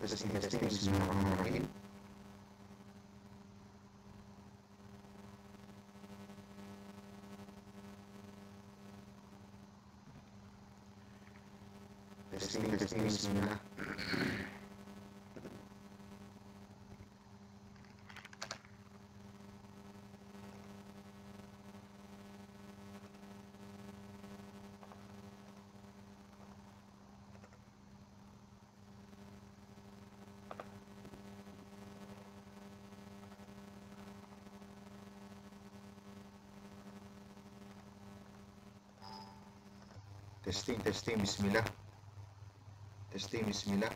Testing, testing, bismillahirrahmanirrahim. Testing, testing, bismillah. Testing, testing, bismillah. Testing, bismillah.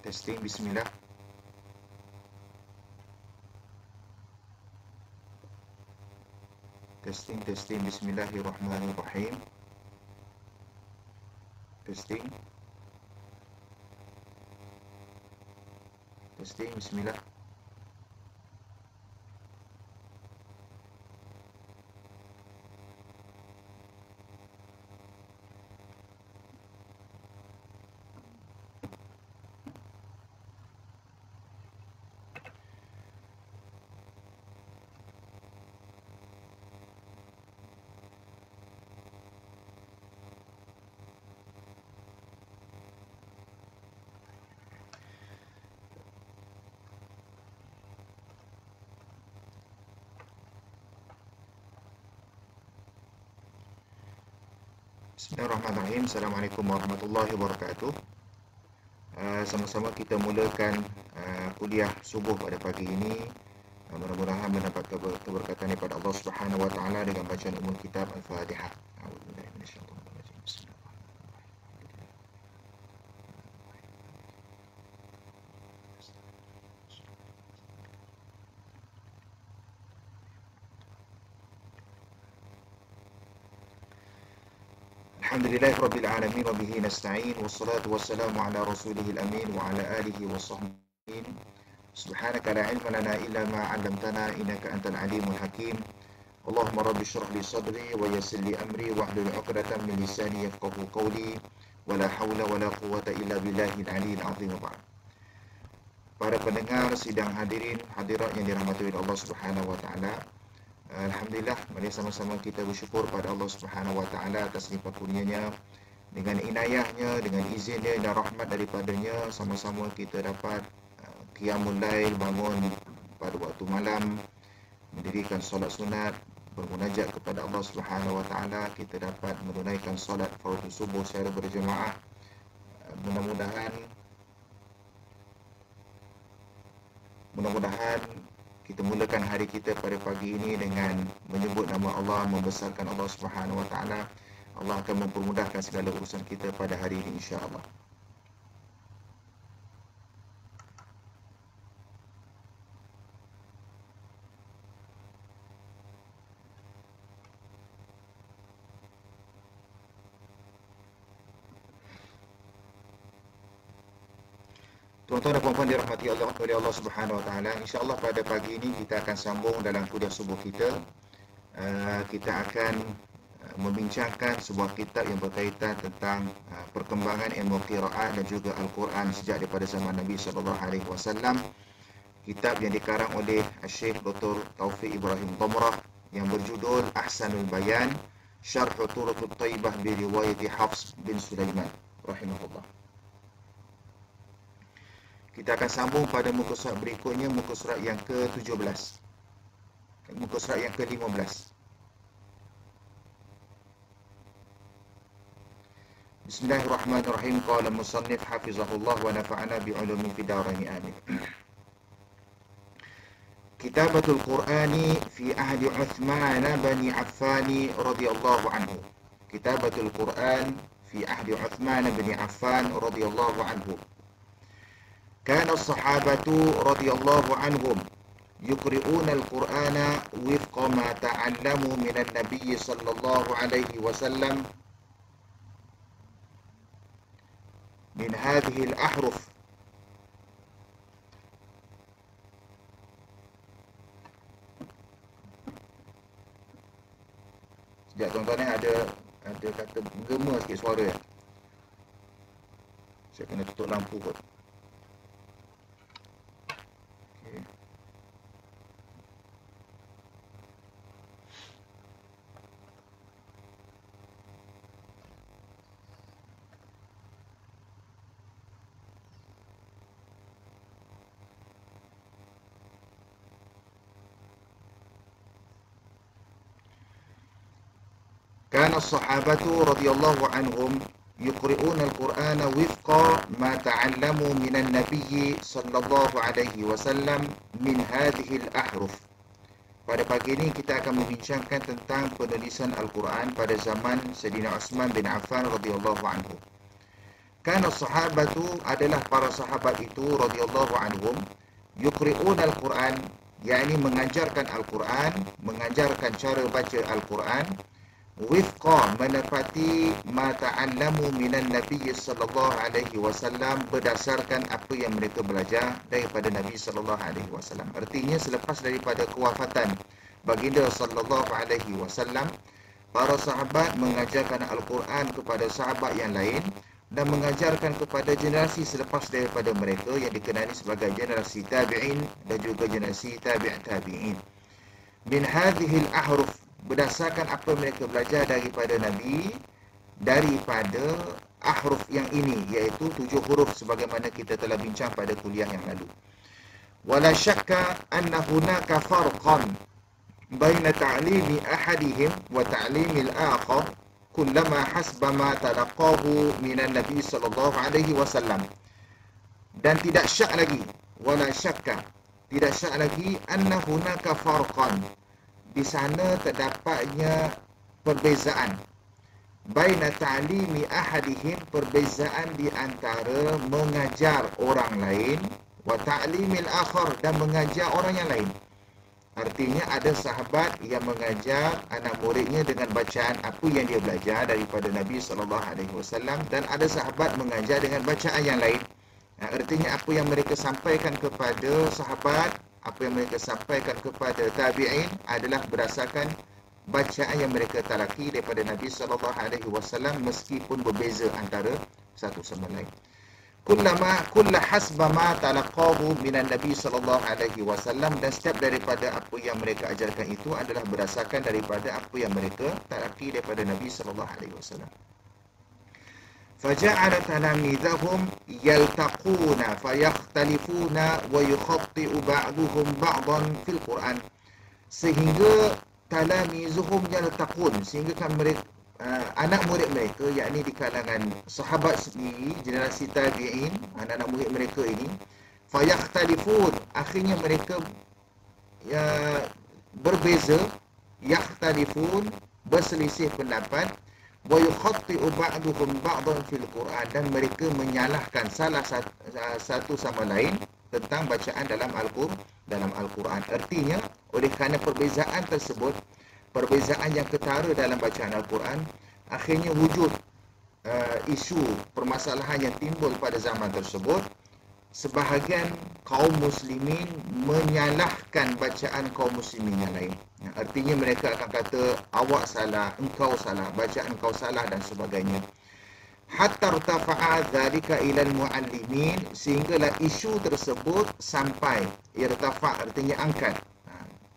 Testing, bismillah. Testing, testing, bismillahirrahmanirrahim. Testing. Testing, bismillah. Bismillahirrahmanirrahim. Assalamualaikum warahmatullahi wabarakatuh. Sama-sama kita mulakan kuliah subuh pada pagi ini. Mudah-mudahan mendapat keberkatan daripada Allah Subhanahu wa taala dengan bacaan umul kitab Al-Fatihah. A'udzubillahi minasyaitonirrajim. Alhamdulillahi rabbil alamin wa bihi nasta'in wassalatu wassalamu ala rasulihil amin wa ala alihi wa sahbihi. Subhanaka la ilma lana illa ma 'allamtana innaka antal alimul hakim. Allahumma rabbi shrah li sadri wa yassir li amri wahlul 'uqdatam min lisani yafqahu qawli wa la hawla wa la quwwata illa billahil aliyyil 'azim. Para pendengar, sidang hadirin hadirat yang dirahmati oleh Allah Subhanahu wa taala. Alhamdulillah, mari sama-sama kita bersyukur pada Allah Subhanahu wa taala atas limpah kurnianya, dengan inayahnya, dengan izinnya dan rahmat daripadanya, sama-sama kita dapat qiyamul lail, bangun pada waktu malam, mendirikan solat sunat, bermunajat kepada Allah Subhanahu wa taala, kita dapat menunaikan solat fardu subuh secara berjemaah. Mudah-mudahan kita mulakan hari kita pada pagi ini dengan menyebut nama Allah, membesarkan Allah Subhanahu wa taala. Allah akan mempermudahkan segala urusan kita pada hari ini, insya-Allah. Tuan-tuan dan puan-puan dirahmati Allah oleh Allah Subhanahu wa taala. Insya-Allah pada pagi ini kita akan sambung dalam kuliah subuh kita. Kita akan membincangkan sebuah kitab yang berkaitan tentang perkembangan ilmu qiraat dan juga Al-Quran sejak daripada zaman Nabi sallallahu alaihi wasallam. Kitab yang dikarang oleh Syekh Dr. Taufiq Ibrahim Dhamrah yang berjudul Ahsanul Bayan, Syarh Turuqut Thayyibah bi riwayat Hafs bin Sulaiman rahimahullah. Kita akan sambung pada muka surat berikutnya, muka surat yang ke-17. Muka surat yang ke-15. Bismillahirrahmanirrahim. Qala musannif hafizahullah wa nafa'ana bi'ulumi fid dharain amin. Kitabatul Qur'ani fi ahdi Uthman bin Affan radhiyallahu anhu. Kitabatul Qur'an fi ahdi Uthman bin Affan radhiyallahu anhu. كان الصحابة رضي الله عنهم يقرؤون القرآن وفق ما تعلموا من النبي صلى الله عليه وسلم من هذه الأحرف suara ya. Saya kena tutup lampu kot. Okay. Kana as-sahabatu radhiyallahu anhum yuqri'una al-Qur'ana wifqa ma ta'allamu minan nabiyyi sallallahu alaihi wasallam min hadhihi al-ahruf. Pada pagi ini kita akan membincangkan tentang penulisan Al-Quran pada zaman Sayyidina Uthman bin Affan radhiyallahu anhu. Kana as-sahabatu adalah para sahabat itu radhiyallahu anhum yuqri'una al-Quran, yakni mengajarkan Al-Quran, mengajarkan cara baca Al-Quran wifqa, menepati ma ta'allamu minan Nabi sallallahu alaihi wasallam, berdasarkan apa yang mereka belajar daripada Nabi sallallahu alaihi wasallam. Artinya selepas daripada kewafatan baginda sallallahu alaihi wasallam, para sahabat mengajarkan Al-Quran kepada sahabat yang lain dan mengajarkan kepada generasi selepas daripada mereka yang dikenali sebagai generasi tabi'in dan juga generasi tabi' tabi'in. Min hadhil ahruf, berdasarkan apa mereka belajar daripada Nabi, daripada ahruf yang ini, iaitu 7 huruf sebagaimana kita telah bincang pada kuliah yang lalu. Wala syakka anna hunaka farqan baina ta'limi ahadihim wa ta'limi al-akhar kullama hasba ma talaqahu minan Nabi sallallahu alaihi wasallam. Dan tidak syak lagi, wala syakka, tidak syak lagi, anna hunaka farqan, di sana terdapatnya perbezaan, baina ta'limi ahadihim, perbezaan di antara mengajar orang lain, wa ta'limil akhar, dan mengajar orang yang lain. Artinya ada sahabat yang mengajar anak muridnya dengan bacaan apa yang dia belajar daripada Nabi SAW, dan ada sahabat mengajar dengan bacaan yang lain. Artinya apa yang mereka sampaikan kepada sahabat, apa yang mereka sampaikan kepada tabi'in adalah berdasarkan bacaan yang mereka talaki daripada Nabi SAW, meskipun berbeza antara satu sama lain. Kulla hasba ma talaqahu minan Nabi SAW, dan setiap daripada apa yang mereka ajarkan itu adalah berdasarkan daripada apa yang mereka talaki daripada Nabi SAW. فجعل تلاميذهم يلتقون فيختلفون ويخطئ بعضهم بعضا في القرآن, sehingga talamizuhum yaltaqun, sehingga kan mereka anak murid mereka, yakni di kalangan sahabat sendiri, generasi tabi'in, anak-anak murid mereka ini, fayakhtalifun, akhirnya mereka berbeza, yakhtalifun, berselisih pendapat, wa yukhatti'u ba'duhum ba'dan fil Quran, dan mereka menyalahkan salah satu sama lain tentang bacaan dalam Al-Quran. Artinya, oleh kerana perbezaan tersebut, perbezaan yang ketara dalam bacaan Al-Quran, akhirnya wujud isu permasalahan yang timbul pada zaman tersebut. Sebahagian kaum muslimin menyalahkan bacaan kaum muslimin yang lain. Artinya mereka akan kata awak salah, engkau salah, bacaan engkau salah dan sebagainya. Hatta irtafa'a dzalika ila al-muallimin, sehinggalah isu tersebut sampai, irtafa' artinya angkat.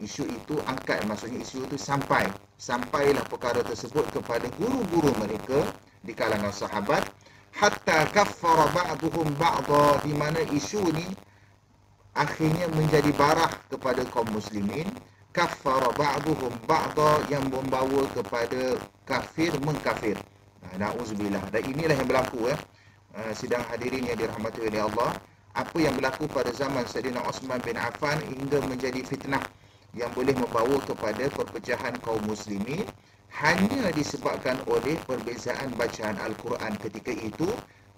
Isu itu angkat, maksudnya isu itu sampailah perkara tersebut kepada guru-guru mereka di kalangan sahabat. Hatta kaffara ba'duhum ba'da, di mana isu ni akhirnya menjadi barah kepada kaum muslimin. Kaffara ba'duhum ba'da, yang membawa kepada kafir mengkafir. Na'udzubillah. Dan inilah yang berlaku sidang hadirin yang dirahmati oleh Allah. Apa yang berlaku pada zaman Sayyidina Uthman bin Affan hingga menjadi fitnah yang boleh membawa kepada perpecahan kaum muslimin, hanya disebabkan oleh perbezaan bacaan Al-Quran ketika itu,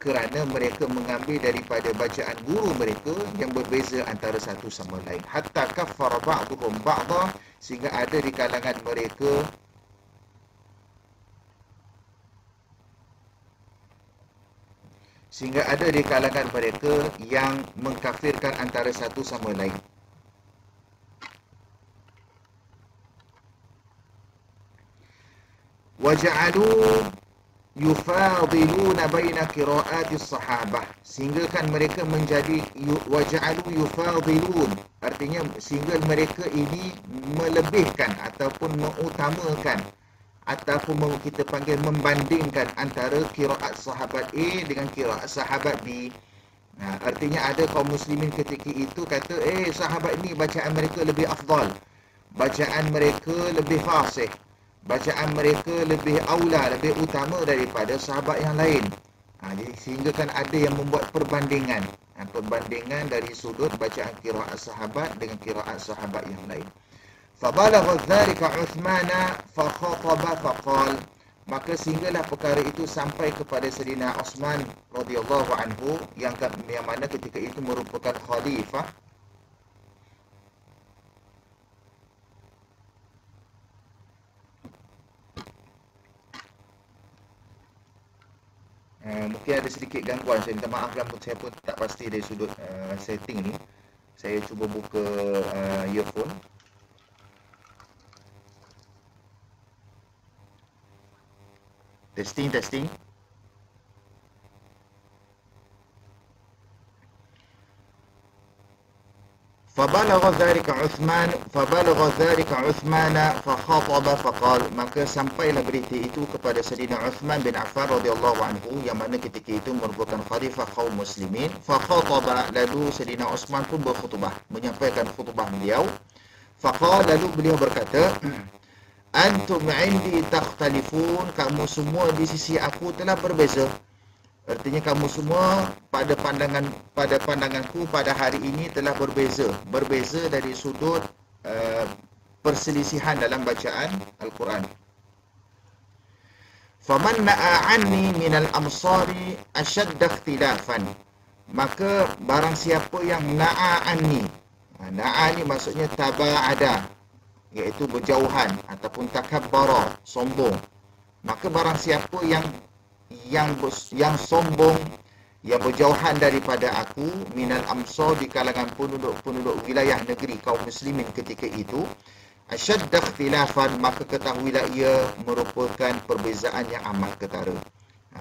kerana mereka mengambil daripada bacaan guru mereka yang berbeza antara satu sama lain. Hatta kaffara ba'duhum ba'da, sehingga ada di kalangan mereka yang mengkafirkan antara satu sama lain. Waja'alu yufadiluna baina qira'ati sahabah, sehingga kan mereka menjadi waja'alu yufadilun, artinya sehingga mereka ini melebihkan ataupun mengutamakan ataupun kita panggil membandingkan antara qiraat sahabat A dengan qiraat sahabat B. Artinya ada kaum muslimin ketika itu kata sahabat ni bacaan mereka lebih afdal, bacaan mereka lebih fasih, bacaan mereka lebih aula, lebih utama daripada sahabat yang lain. Jadi sehingga kan ada yang membuat perbandingan, perbandingan dari sudut bacaan qiraat sahabat dengan qiraat sahabat yang lain. Fabalagha dzalika Uthmana fa khataba faqal, maka sehinggalah perkara itu sampai kepada Sayyidina Uthman radhiyallahu anhu yang mana ketika itu merupakan khalifah. Mungkin ada sedikit gangguan, saya minta maaf lah, saya pun tak pasti dari sudut setting ni. Saya cuba buka earphone. Testing. Fabalagha dzalika Uthman fa khataba faqal, maka sampailah berita itu kepada Sayyidina Uthman bin Affan radhiyallahu anhu yang mana ketika itu merupakan khalifah kaum muslimin. Fa khataba, lalu Sayyidina Uthman pun berkhutbah, menyampaikan khutbah beliau. Faqala, lalu beliau berkata, antum indi takhtalifun, kamu semua di sisi aku telah berbeza. Artinya kamu semua pada pandanganku pada hari ini telah berbeza dari sudut perselisihan dalam bacaan Al-Quran. Faman na'a anni minal amsari ashadda ikhtilafan, maka barang siapa yang na'a anni, na'a ni maksudnya taba'ada, iaitu berjauhan ataupun takabbara, sombong. Maka barang siapa yang sombong, yang berjauhan daripada aku, minal amsar, di kalangan penduduk wilayah negeri kaum muslimin ketika itu, asyadda ikhtilafan, maka ketahuilah ia merupakan perbezaan yang amat ketara.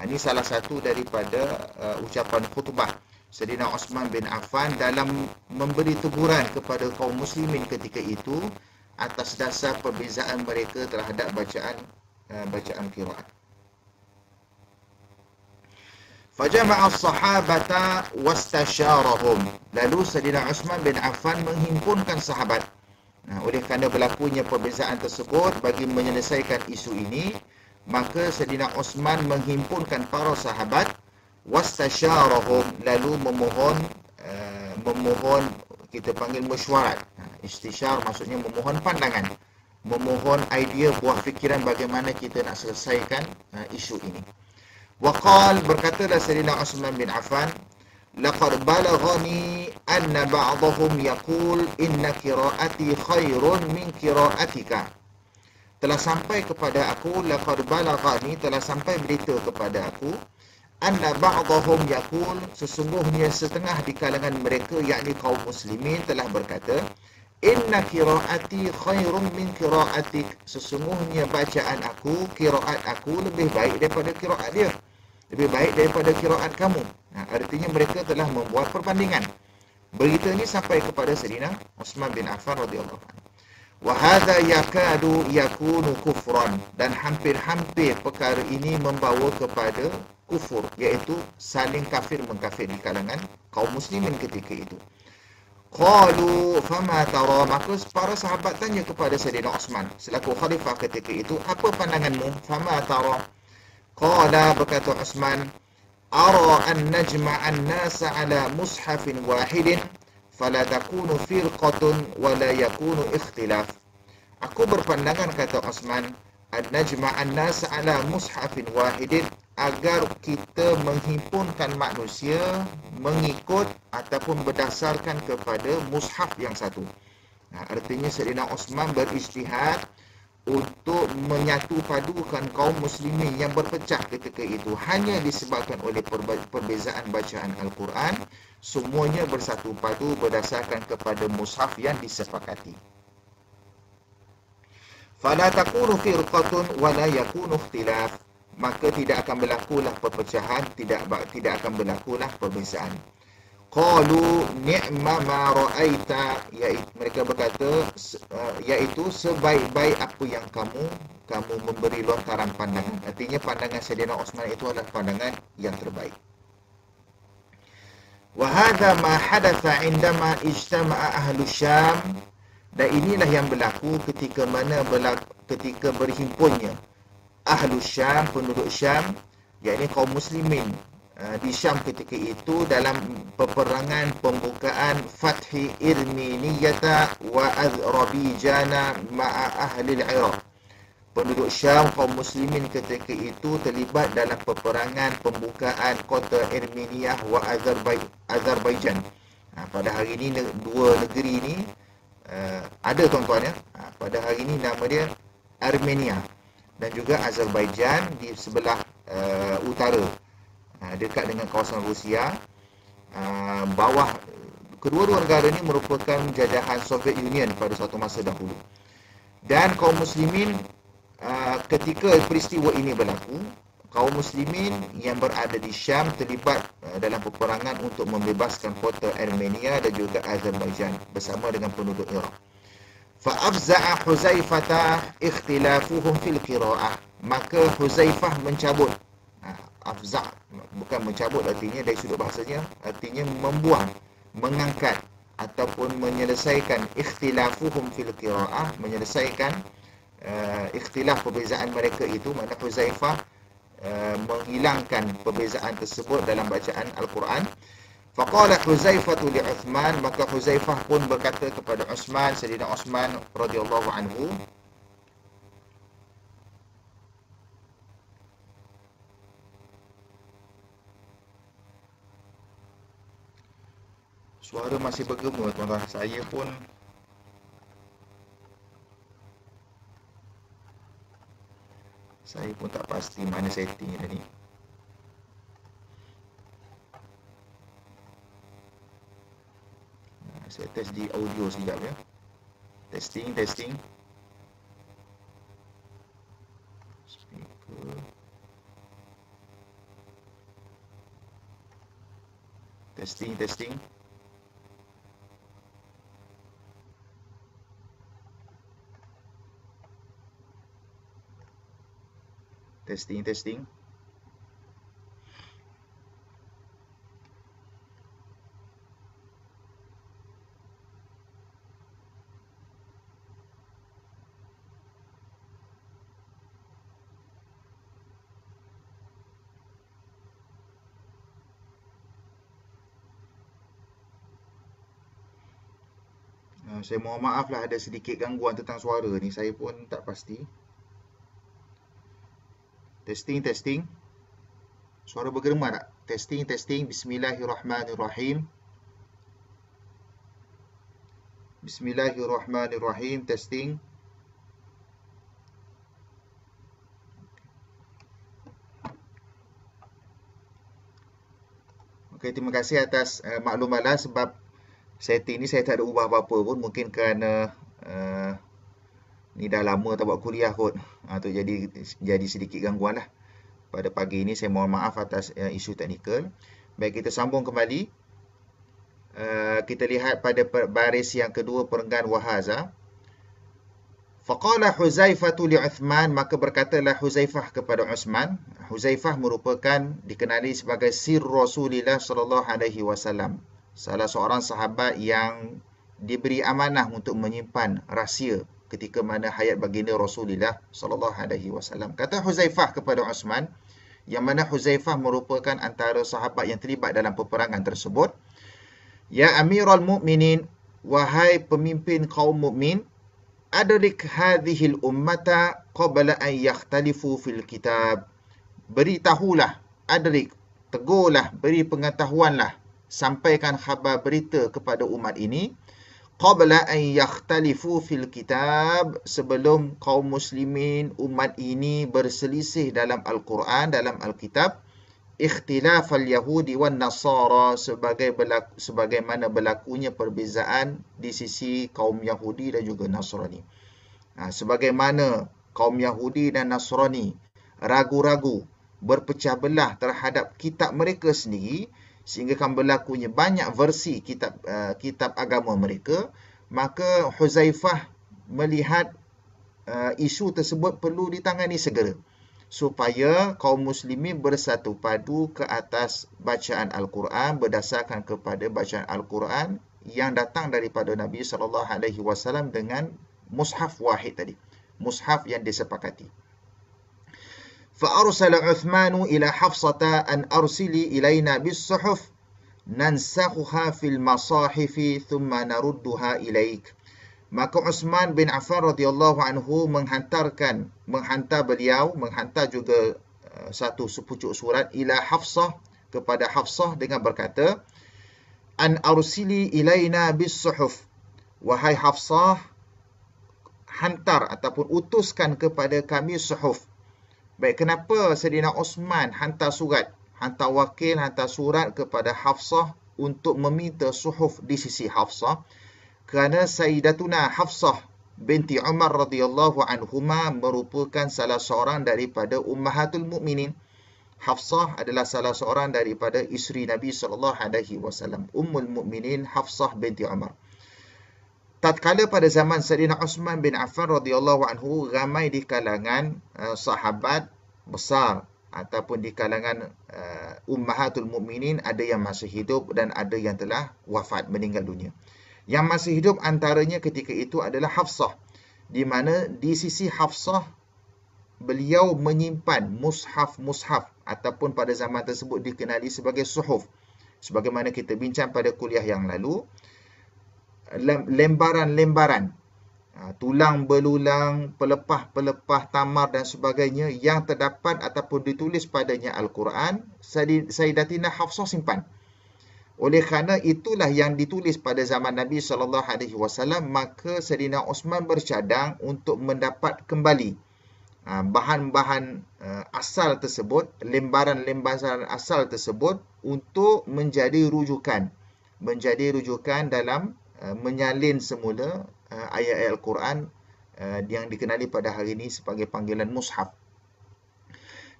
Ini salah satu daripada ucapan khutbah Sayyidina Uthman bin Affan dalam memberi teguran kepada kaum muslimin ketika itu atas dasar perbezaan mereka terhadap bacaan qiraat. Fajama'a as-sahabata wastasharahum, lalu Sayyidina Uthman bin Affan menghimpunkan sahabat. Oleh kerana berlakunya perbezaan tersebut, bagi menyelesaikan isu ini, maka Sayyidina Uthman menghimpunkan para sahabat, wastasharahum, lalu memohon kita panggil mesyuarat. Istisyar maksudnya memohon pandangan, memohon idea, buah fikiran bagaimana kita nak selesaikan isu ini. Waqal, berkatalah Sayyidina Uthman bin Affan, laqad balaghani anna ba'dahum yaqul inna qira'ati khairun min qira'atika. Telah sampai kepada aku, laqad balaghani, telah sampai berita kepada aku, anna ba'dahum yaqul, sesungguhnya setengah di kalangan mereka yakni kaum muslimin telah berkata, inna qira'ati khairun min qira'atik, sesungguhnya bacaan aku, qiraat aku lebih baik daripada qiraat dia, lebih baik daripada qiraat kamu. Artinya mereka telah membuat perbandingan. Berita ini sampai kepada Sayyidina Uthman bin Affan radhiyallahu anhu. Wa hadza yakadu yakunu kufran, dan hampir-hampir perkara ini membawa kepada kufur, iaitu saling kafir mengkafir di kalangan kaum muslimin ketika itu. Qalu fama tara, maka para sahabat tanya kepada Sayyidina Uthman selaku khalifah ketika itu, apa pandanganmu? Fama tara, qala, berkata Uthman, ara an najma'an nasa ala mushafin wahidin fala takunu firqatun wa la yakunu ikhtilaf. Aku berpandangan, kata Uthman, an najma'an nasa ala mushafin wahidin, agar kita menghimpunkan manusia mengikut ataupun berdasarkan kepada mushaf yang satu. Artinya Sayyidina Uthman berijtihad untuk menyatu padukan kaum muslimin yang berpecah ketika itu hanya disebabkan oleh perbezaan bacaan Al-Quran. Semuanya bersatu padu berdasarkan kepada mushaf yang disepakati. Fala takunu firqatun wa la yakunu ikhtilaf, maka tidak akan berlakulah perpecahan, tidak akan berlakulah perbezaan. Qalu ni'ma ma ra'aita, iaitu mereka berkata iaitu sebaik-baik apa yang kamu memberi lontaran pandangan. Artinya pandangan Sayyidina Osman itu adalah pandangan yang terbaik. Wa hadha ma hadatha indama ijtama'a ahlu Syam, dan inilah yang berlaku ketika berhimpunnya ahlu Syam, penduduk Syam, yakni kaum muslimin di Syam ketika itu dalam peperangan pembukaan Fathi Irminiyata wa Azrabijana ma'a ahli al-Iraq. Penduduk Syam, kaum muslimin ketika itu terlibat dalam peperangan pembukaan kota Irminiyah wa Azerbaijan. Pada hari ini dua negeri ini ada tuan-tuan ya. Pada hari ini nama dia Armenia dan juga Azerbaijan di sebelah utara, dekat dengan kawasan Rusia. Bawah kedua-dua negara ini merupakan jajahan Soviet Union pada suatu masa dahulu. Dan kaum muslimin ketika peristiwa ini berlaku, kaum muslimin yang berada di Syam terlibat dalam peperangan untuk membebaskan kota Armenia dan juga Azerbaijan bersama dengan penduduk Iraq. Fa'afza'a Huzaifah ikhtilafuhum fil qira'ah, maka Huzaifah mencabut. Afza' bukan mencabut, artinya dari sudut bahasanya artinya membuang, mengangkat ataupun menyelesaikan ikhtilafuhum fil qira'ah, menyelesaikan ikhtilaf perbezaan mereka itu. Makna Huzaifah menghilangkan perbezaan tersebut dalam bacaan Al-Quran. Faqala Huzaifatu li Uthman, maka Huzaifah pun berkata kepada Uthman, Sayyidina Uthman radhiyallahu anhu, suara masih bergema tuan-tuan, saya pun tak pasti mana setting tadi. Saya test di audio sekejap ya. Testing. Speaker. Testing. Testing. Saya mohon maaf lah ada sedikit gangguan tentang suara ni, saya pun tak pasti. Testing. Suara bergema tak? Testing. Bismillahirrahmanirrahim. Testing. Okey, terima kasih atas maklumatlah, sebab setting ni saya tak ada ubah apa-apa pun. Mungkin kerana ni dah lama tak buat kuliah kot, tu jadi sedikit gangguan lah. Pada pagi ini saya mohon maaf atas isu teknikal. Baik, kita sambung kembali. Kita lihat pada baris yang kedua perenggan Wahaza. Faqala Huzaifatu li Uthman, maka berkatalah Huzaifah kepada Uthman. Huzaifah merupakan dikenali sebagai sir Rasulullah sallallahu alaihi wasallam, salah seorang sahabat yang diberi amanah untuk menyimpan rahsia ketika mana hayat baginda Rasulullah sallallahu alaihi wasallam. Kata Huzaifah kepada Uthman, yang mana Huzaifah merupakan antara sahabat yang terlibat dalam peperangan tersebut. Ya Amirul Mukminin, wahai pemimpin kaum mukmin, adrik hadhil ummata qabla an yakhtalifu fil kitab. Beritahulah, adrik, tegurlah, beri pengetahuanlah, sampaikan khabar berita kepada umat ini qabla an yakhtalifu fil kitab, sebelum kaum muslimin umat ini berselisih dalam Al-Quran, dalam Alkitab, ikhtilaf al-Yahudi wan Nasara, sebagaimana berlakunya perbezaan di sisi kaum Yahudi dan juga Nasrani. Sebagaimana kaum Yahudi dan Nasrani ragu-ragu, berpecah belah terhadap kitab mereka sendiri, sehingga kan berlakunya banyak versi kitab agama mereka, maka Huzaifah melihat isu tersebut perlu ditangani segera, supaya kaum muslimin bersatu padu ke atas bacaan Al-Quran berdasarkan kepada bacaan Al-Quran yang datang daripada Nabi SAW dengan mushaf wahid tadi, mushaf yang disepakati. فأرسل عثمان إلى حفصة أن أرسلي إلينا بالصحف ننسخها في المصاحف ثم نردها إليك. Maka Uthman bin Affan radhiyallahu anhu menghantar juga satu sepucuk surat ila Hafsah, kepada Hafsah dengan berkata, an arsili ilaina bis suhuf, wahai Hafsah, hantar ataupun utuskan kepada kami suhuf. Baik, kenapa Sayyidina Uthman hantar surat, hantar wakil, hantar surat kepada Hafsah untuk meminta suhuf di sisi Hafsah? Kerana Sayyidatuna Hafsah binti Umar radhiyallahu anhuma merupakan salah seorang daripada ummahatul mukminin. Hafsah adalah salah seorang daripada isteri Nabi SAW, Ummul Mukminin Hafsah binti Umar. Tatkala pada zaman Sayyidina Uthman bin Affan radhiyallahu anhu, ramai di kalangan sahabat besar ataupun di kalangan ummahatul mukminin, ada yang masih hidup dan ada yang telah wafat, meninggal dunia. Yang masih hidup antaranya ketika itu adalah Hafsah, di mana di sisi Hafsah beliau menyimpan mushaf ataupun pada zaman tersebut dikenali sebagai suhuf. Sebagaimana kita bincang pada kuliah yang lalu, lembaran-lembaran, tulang belulang, pelepah-pelepah tamar dan sebagainya yang terdapat ataupun ditulis padanya Al-Quran, Sayyidatina Hafsah simpan. Oleh kerana itulah yang ditulis pada zaman Nabi SAW, maka Sayyidina Uthman bercadang untuk mendapat kembali bahan-bahan asal tersebut, lembaran-lembaran asal tersebut, untuk menjadi rujukan dalam menyalin semula ayat-ayat Al-Quran yang dikenali pada hari ini sebagai panggilan mushaf.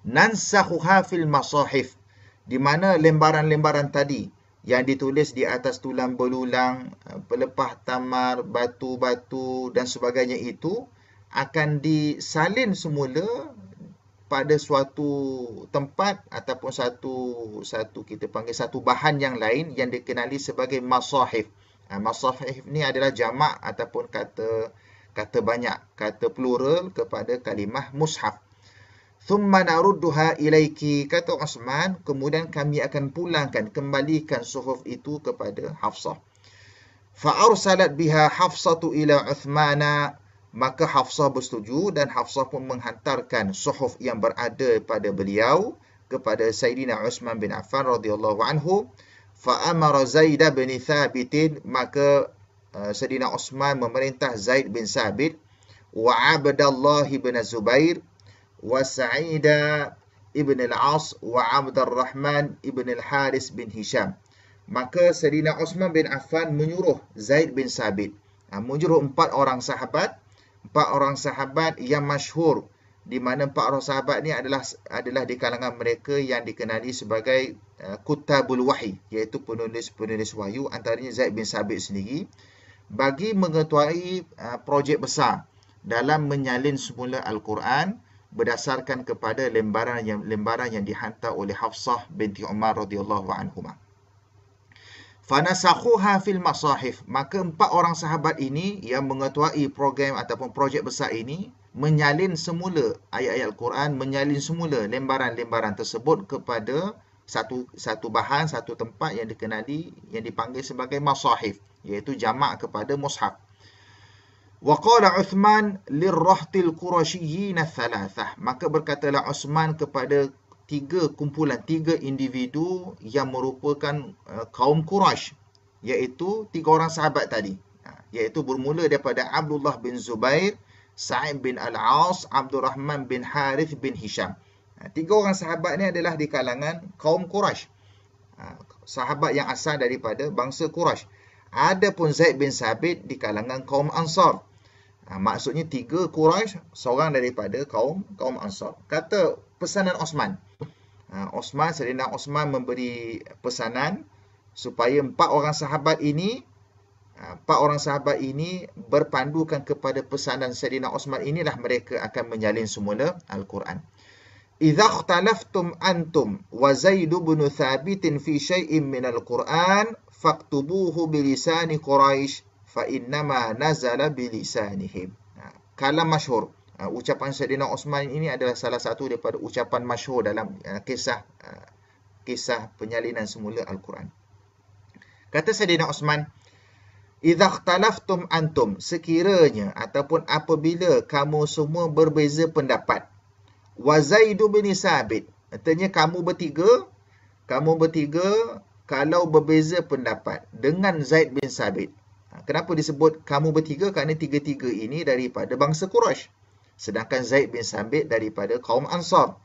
Nansakhuha fil masahif, di mana lembaran-lembaran tadi yang ditulis di atas tulang belulang, pelepah tamar, batu-batu dan sebagainya itu akan disalin semula pada suatu tempat ataupun satu kita panggil satu bahan yang lain yang dikenali sebagai masahif. Masahif ni adalah jamak ataupun kata banyak, kata plural kepada kalimah mushaf. Thumma narudduha ilaiki, kata Uthman, kemudian kami akan kembalikan suhuf itu kepada Hafsah. Fa'arsalat biha Hafsatu ila Uthmana, maka Hafsah bersetuju dan Hafsah pun menghantarkan suhuf yang berada pada beliau kepada Sayyidina Uthman bin Affan radhiyallahu anhu. Fa'amara Zaid bin Thabit, maka Sayyidina Uthman memerintah Zaid bin Thabit, wa Abdullah bin Zubair, wa Sa'ida ibn al-As, wa Abdurrahman ibn al-Haris bin Hisham. Maka Sayyidina Uthman bin Affan menyuruh Zaid bin Thabit, menyuruh empat orang sahabat yang masyhur, di mana empat orang sahabat ni adalah di kalangan mereka yang dikenali sebagai kutabul wahyi, iaitu penulis wahyu, antaranya Zaid bin Thabit sendiri, bagi mengetuai projek besar dalam menyalin semula Al-Quran berdasarkan kepada lembaran yang dihantar oleh Hafsah binti Umar radhiyallahu anhuma. Fanasakhuha fil masahif, maka empat orang sahabat ini yang mengetuai program ataupun projek besar ini menyalin semula ayat-ayat Al-Quran, menyalin semula lembaran-lembaran tersebut kepada satu bahan, satu tempat yang dikenali, yang dipanggil sebagai masahif, iaitu jamak kepada mushaf. Wa qala Uthman lirrahtil qurashiyyin thalathah, maka berkatalah Uthman kepada tiga individu yang merupakan kaum Quraisy, iaitu tiga orang sahabat tadi, iaitu bermula daripada Abdullah bin Zubair, Sa'id bin al-As, Abdurrahman bin Harith bin Hisham. Tiga orang sahabat ni adalah di kalangan kaum Quraisy, sahabat yang asal daripada bangsa Quraisy. Adapun Zaid bin Thabit di kalangan kaum Ansar. Maksudnya tiga Quraisy, seorang daripada kaum Ansar. Kata pesanan Osman. Sayyidina Osman memberi pesanan supaya empat orang sahabat ini berpandukan kepada pesanan Sayyidina Osman, inilah mereka akan menyalin semula Al-Quran. Idza ikhtalaftum antum wa Zaid bin Thabit fi syai'in min al-Quran faktubuhu bilisani Quraisy fa innama nazala bilisanihim. Kalam masyhur. Ucapan Sayyidina Osman ini adalah salah satu daripada ucapan masyhur dalam kisah penyalinan semula Al-Quran. Kata Sayyidina Osman, idza ikhtalaftum antum, sekiranya ataupun apabila kamu semua berbeza pendapat, wa Zaid bin Thabit, artinya kamu bertiga kalau berbeza pendapat dengan Zaid bin Thabit. Kenapa disebut kamu bertiga? Kerana tiga-tiga ini daripada bangsa Quraisy, sedangkan Zaid bin Thabit daripada kaum Ansar.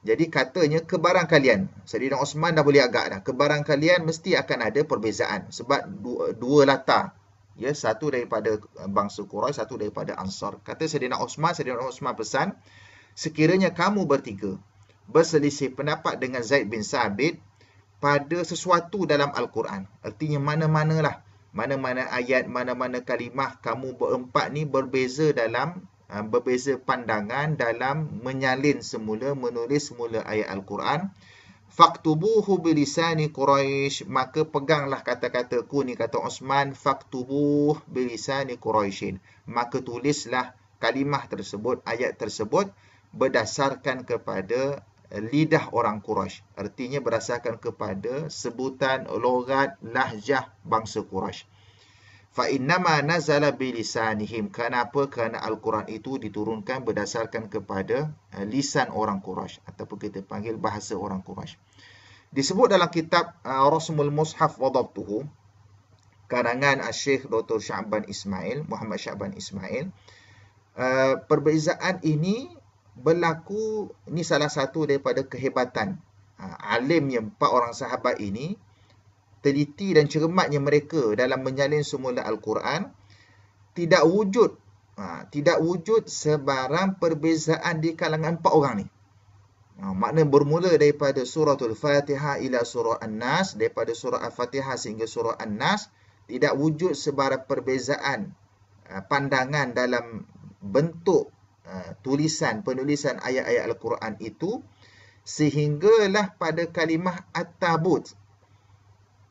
Jadi katanya kebarangkalian, Sayyidina Osman dah boleh agak dah, kebarangkalian mesti akan ada perbezaan sebab dua latar. Ya, satu daripada bangsa Quraisy, satu daripada Ansar. Kata Sayyidina Osman pesan, sekiranya kamu bertiga berselisih pendapat dengan Zaid bin Thabit pada sesuatu dalam Al-Quran, artinya mana-mana ayat, mana-mana kalimah, kamu berempat ni berbeza pandangan dalam menyalin semula, menulis semula ayat Al-Quran, faktubuhu bilisani Quraisy, maka peganglah kata-kataku ni, kata Osman, faktubuh bilisani Quraisyin, maka tulislah kalimah tersebut, ayat tersebut berdasarkan kepada lidah orang Quraisy, artinya berdasarkan kepada sebutan logat lahjah bangsa Quraisy. Fa innama nazala bilisanihim, kenapa? Kerana Al-Quran itu diturunkan berdasarkan kepada lisan orang Quraisy, ataupun kita panggil bahasa orang Quraisy. Disebut dalam kitab Rasmul Mushaf wa Dhabtuhu, karangan Syekh Dr. Muhammad Sya'ban Ismail, perbezaan ini berlaku, ini salah satu daripada kehebatan alimnya empat orang sahabat ini, teliti dan cermatnya mereka dalam menyalin semula Al-Quran. Tidak wujud sebarang perbezaan di kalangan empat orang ni. Makna bermula daripada suratul Fatihah ila surah An-Nas, daripada surah Al-Fatihah sehingga surah An-Nas, tidak wujud sebarang perbezaan pandangan dalam bentuk penulisan ayat-ayat Al-Quran itu, sehinggalah pada kalimah At-Tabut.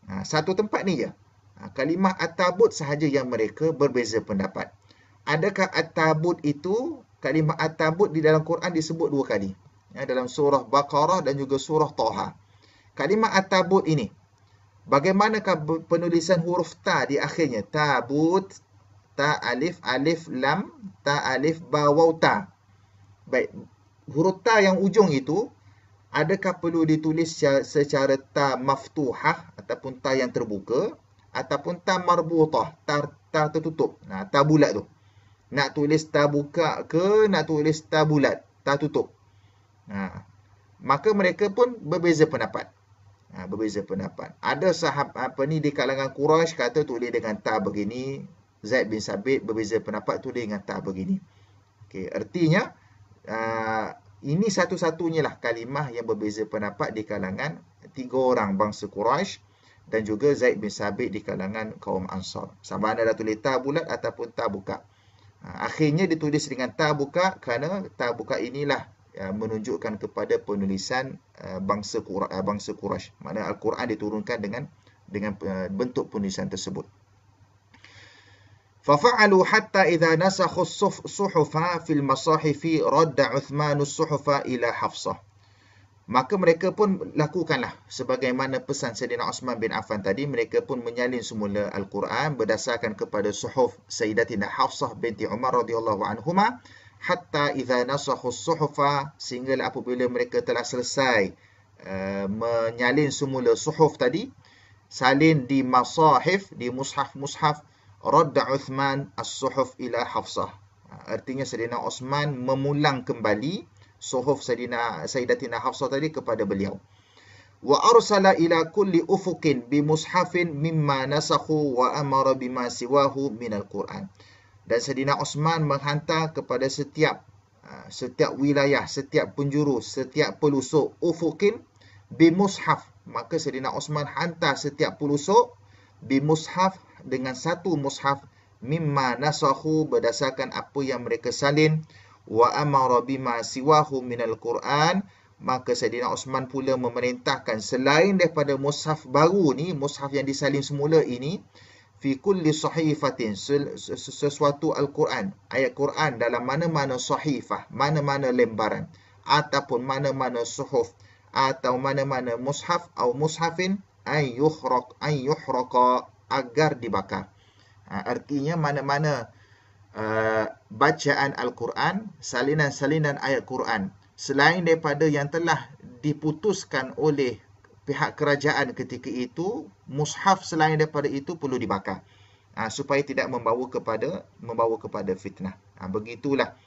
Satu tempat ni je. Kalimah At-Tabut sahaja yang mereka berbeza pendapat. Adakah At-Tabut itu, kalimah At-Tabut di dalam Quran disebut dua kali. Dalam surah Baqarah dan juga surah Taha. Kalimah At-Tabut ini, bagaimanakah penulisan huruf ta di akhirnya? Tabut, ta alif, alif lam, ta alif ba waw ta. Baik, huruf ta yang ujung itu, adakah perlu ditulis secara ta maftuhah ataupun ta yang terbuka, ataupun ta marbutah, ta tertutup. Ta bulat tu. Nak tulis ta buka ke, nak tulis ta bulat, ta tutup. Maka mereka pun berbeza pendapat. Ada sahabat di kalangan Quraisy kata tulis dengan ta begini, Zaid bin Thabit berbeza pendapat tulis dengan ta begini. Okey, artinya ini satu-satunya lah kalimah yang berbeza pendapat di kalangan tiga orang bangsa Quraisy dan juga Zaid bin Thabit di kalangan kaum Ansar. Sama ada tulis ta bulat ataupun ta buka. Akhirnya ditulis dengan ta buka kerana ta buka inilah menunjukkan kepada penulisan bangsa Quraisy. Maknanya Al-Quran diturunkan dengan bentuk penulisan tersebut. فَفَعَلُوا حَتَّى إِذَا نَسَخُوا الصُّحُفَ فِي الْمَصَاحِفِ رَدَّ عُثْمَانُ الصُّحُفَ إِلَى حَفْصَةٍ. Maka mereka pun lakukanlah sebagaimana pesan Sayyidina Osman bin Affan tadi, mereka pun menyalin semula Al-Quran berdasarkan kepada suhuf Sayyidatina Hafsah binti Umar radhiyallahu anhuma, hatta idza nasakhu as-suhufa, sehingga apabila mereka telah selesai menyalin semula suhuf tadi, salin di masahif, di mushaf, radda Uthman as-suhuf ila Hafsah. Artinya Sayyidina Osman memulang kembali suhuf Sayyidatina Hafsah tadi kepada beliau. Wa arsala ila kulli ufuqin bi mushafin mimma nasakhu wa amara bima siwahu minal Quran. Dan Sayyidina Osman menghantar kepada setiap setiap wilayah, setiap penjuru, setiap pelusuk ufuqin bimushaf. Maka Sayyidina Osman hantar setiap pelusuk bimushaf dengan satu mushaf mimma nasahu berdasarkan apa yang mereka salin wa amara bima siwahu minal Quran. Maka Sayyidina Osman pula memerintahkan selain daripada mushaf baru ni, mushaf yang disalin semula ini, fi kulli sahifatin, sesuatu Al-Quran, ayat Quran dalam mana-mana sahifah, mana-mana lembaran, ataupun mana-mana suhuf, atau mana-mana mushaf atau mushafin, an yuhraqa, agar dibakar. Artinya mana-mana bacaan Al-Quran, salinan-salinan ayat Quran, selain daripada yang telah diputuskan oleh pihak kerajaan ketika itu, mushaf selain daripada itu perlu dibakar, supaya tidak membawa kepada fitnah. Begitulah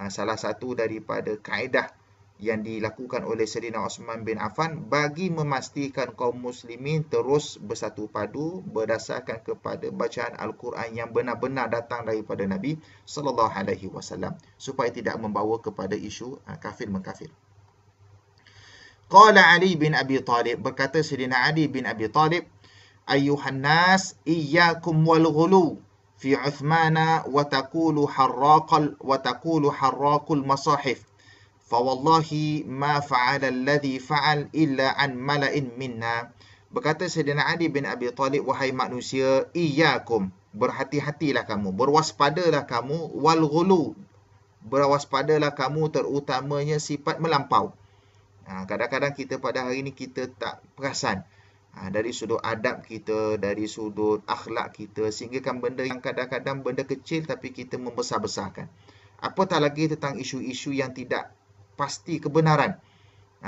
salah satu daripada kaedah yang dilakukan oleh Sayyidina Osman bin Affan bagi memastikan kaum muslimin terus bersatu padu berdasarkan kepada bacaan Al-Quran yang benar-benar datang daripada Nabi sallallahu alaihi wasallam, supaya tidak membawa kepada isu kafir mengkafir. Qala Ali bin Abi Talib, berkata Sayyidina Ali bin Abi Talib, ayyuhan nas iyyakum wal ghulu fi Uthmana wa taqulu harraqul masahif. Fawallahi ma fa'ala alladhi fa'al illa an mala'in minna. Berkata Sayyidina Ali bin Abi Talib, wahai manusia, iyyakum, berhati-hatilah kamu, berwaspadalah kamu, wal ghulu, berwaspadalah kamu terutamanya sifat melampau. Kadang-kadang kita pada hari ini kita tak perasan dari sudut adab kita, dari sudut akhlak kita, sehingga kan benda yang kadang-kadang benda kecil tapi kita membesar-besarkan. Apatah lagi tentang isu-isu yang tidak pasti kebenaran,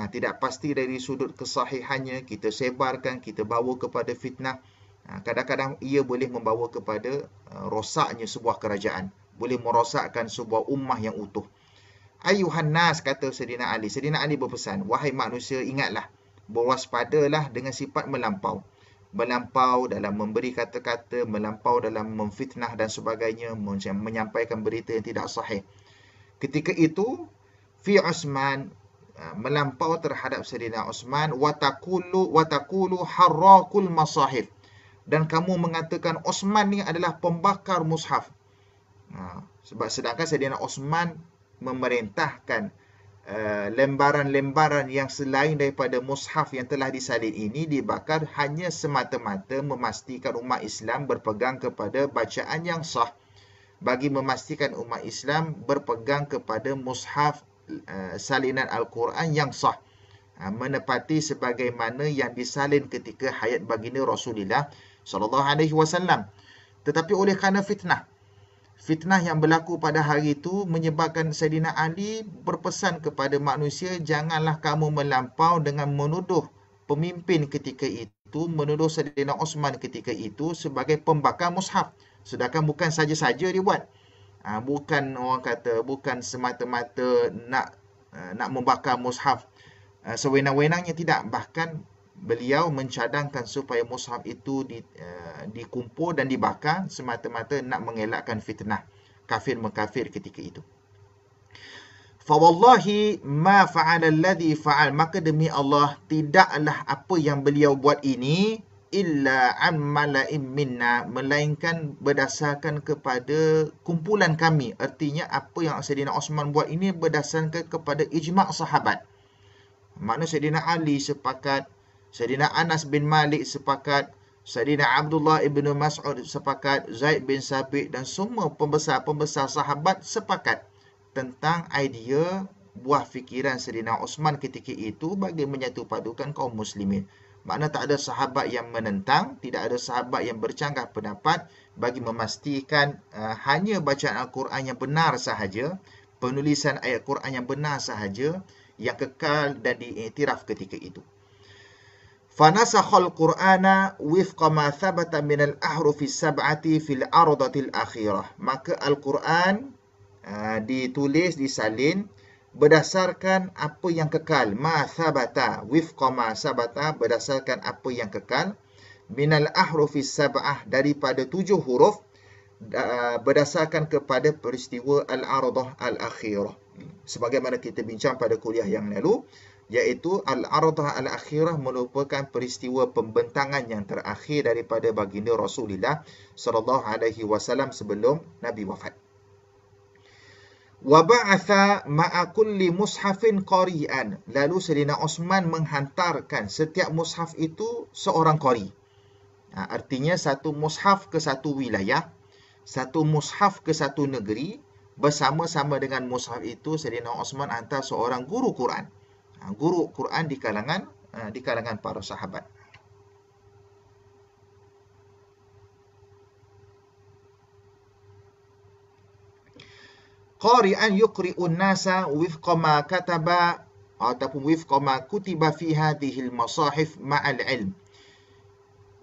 tidak pasti dari sudut kesahihannya, kita sebarkan, kita bawa kepada fitnah. Kadang-kadang ia boleh membawa kepada rosaknya sebuah kerajaan, boleh merosakkan sebuah ummah yang utuh. Ayuhan nas, kata Sayyidina Ali. Sayyidina Ali berpesan, wahai manusia, ingatlah, berwaspadalah dengan sifat melampau. Melampau dalam memberi kata-kata, melampau dalam memfitnah dan sebagainya, menyampaikan berita yang tidak sahih. Ketika itu, fi Uthman, melampau terhadap Sayyidina Uthman, wa taqulu harraqul masahif, dan kamu mengatakan Uthman ni adalah pembakar mushaf. Sebab sedangkan Sayyidina Uthman memerintahkan lembaran-lembaran yang selain daripada mushaf yang telah disalin ini dibakar hanya semata-mata memastikan umat Islam berpegang kepada bacaan yang sah, bagi memastikan umat Islam berpegang kepada mushaf salinan Al-Quran yang sah, menepati sebagaimana yang disalin ketika hayat baginda Rasulullah sallallahu alaihi wasallam. Tetapi oleh kerana fitnah yang berlaku pada hari itu menyebabkan Sayyidina Ali berpesan kepada manusia, janganlah kamu melampau dengan menuduh pemimpin ketika itu, menuduh Sayyidina Uthman ketika itu sebagai pembakar mushaf. Sedangkan bukan saja-saja dia buat. Bukan orang kata, bukan semata-mata nak membakar mushaf sewenang-wenangnya, tidak. Bahkan beliau mencadangkan supaya mushaf itu dikumpul dan dibakar semata-mata nak mengelakkan fitnah kafir mengkafir ketika itu. Fawallahi ma fa'ala alladhi fa'al, maka demi Allah tidaklah apa yang beliau buat ini illa an mala'im minna, melainkan berdasarkan kepada kumpulan kami. Artinya apa yang Sayyidina Uthman buat ini berdasarkan kepada ijma' sahabat. Makna Sayyidina Ali sepakat, Sayyidina Anas bin Malik sepakat, Sayyidina Abdullah ibn Mas'ud sepakat, Zaid bin Sabit dan semua pembesar-pembesar sahabat sepakat tentang idea buah fikiran Sayyidina Uthman ketika itu bagi menyatu padukan kaum muslimin. Makna tak ada sahabat yang menentang, tidak ada sahabat yang bercanggah pendapat, bagi memastikan hanya bacaan Al-Quran yang benar sahaja, penulisan ayat Quran yang benar sahaja yang kekal dan diiktiraf ketika itu. Fanasakhal Qur'ana wifqa ma thabata min al-ahrufi sab'ati fil ardatil akhirah. Maka Al-Quran ditulis, disalin berdasarkan apa yang kekal, ma thabata, wifqa ma sabata, berdasarkan apa yang kekal, minal ahrufi sab'ah, daripada 7 huruf, berdasarkan kepada peristiwa al-ardah al-akhirah. Sebagaimana kita bincang pada kuliah yang lalu, iaitu Al-Ardah Al-Akhirah merupakan peristiwa pembentangan yang terakhir daripada baginda Rasulullah sallallahu alaihi wasallam sebelum Nabi wafat. Wa ba'atha ma'a kulli mushafin qari'an. Lalu Sayyidina Osman menghantarkan setiap mushaf itu seorang qari. Artinya satu mushaf ke satu wilayah, satu mushaf ke satu negeri, bersama-sama dengan mushaf itu Sayyidina Osman hantar seorang guru Quran. Guru Quran di kalangan para sahabat. Qari'an yuqri'un nasa wifqa ma kataba ataupun wifqa ma kutiba fi hadhihi al-masahif ma'al ilm.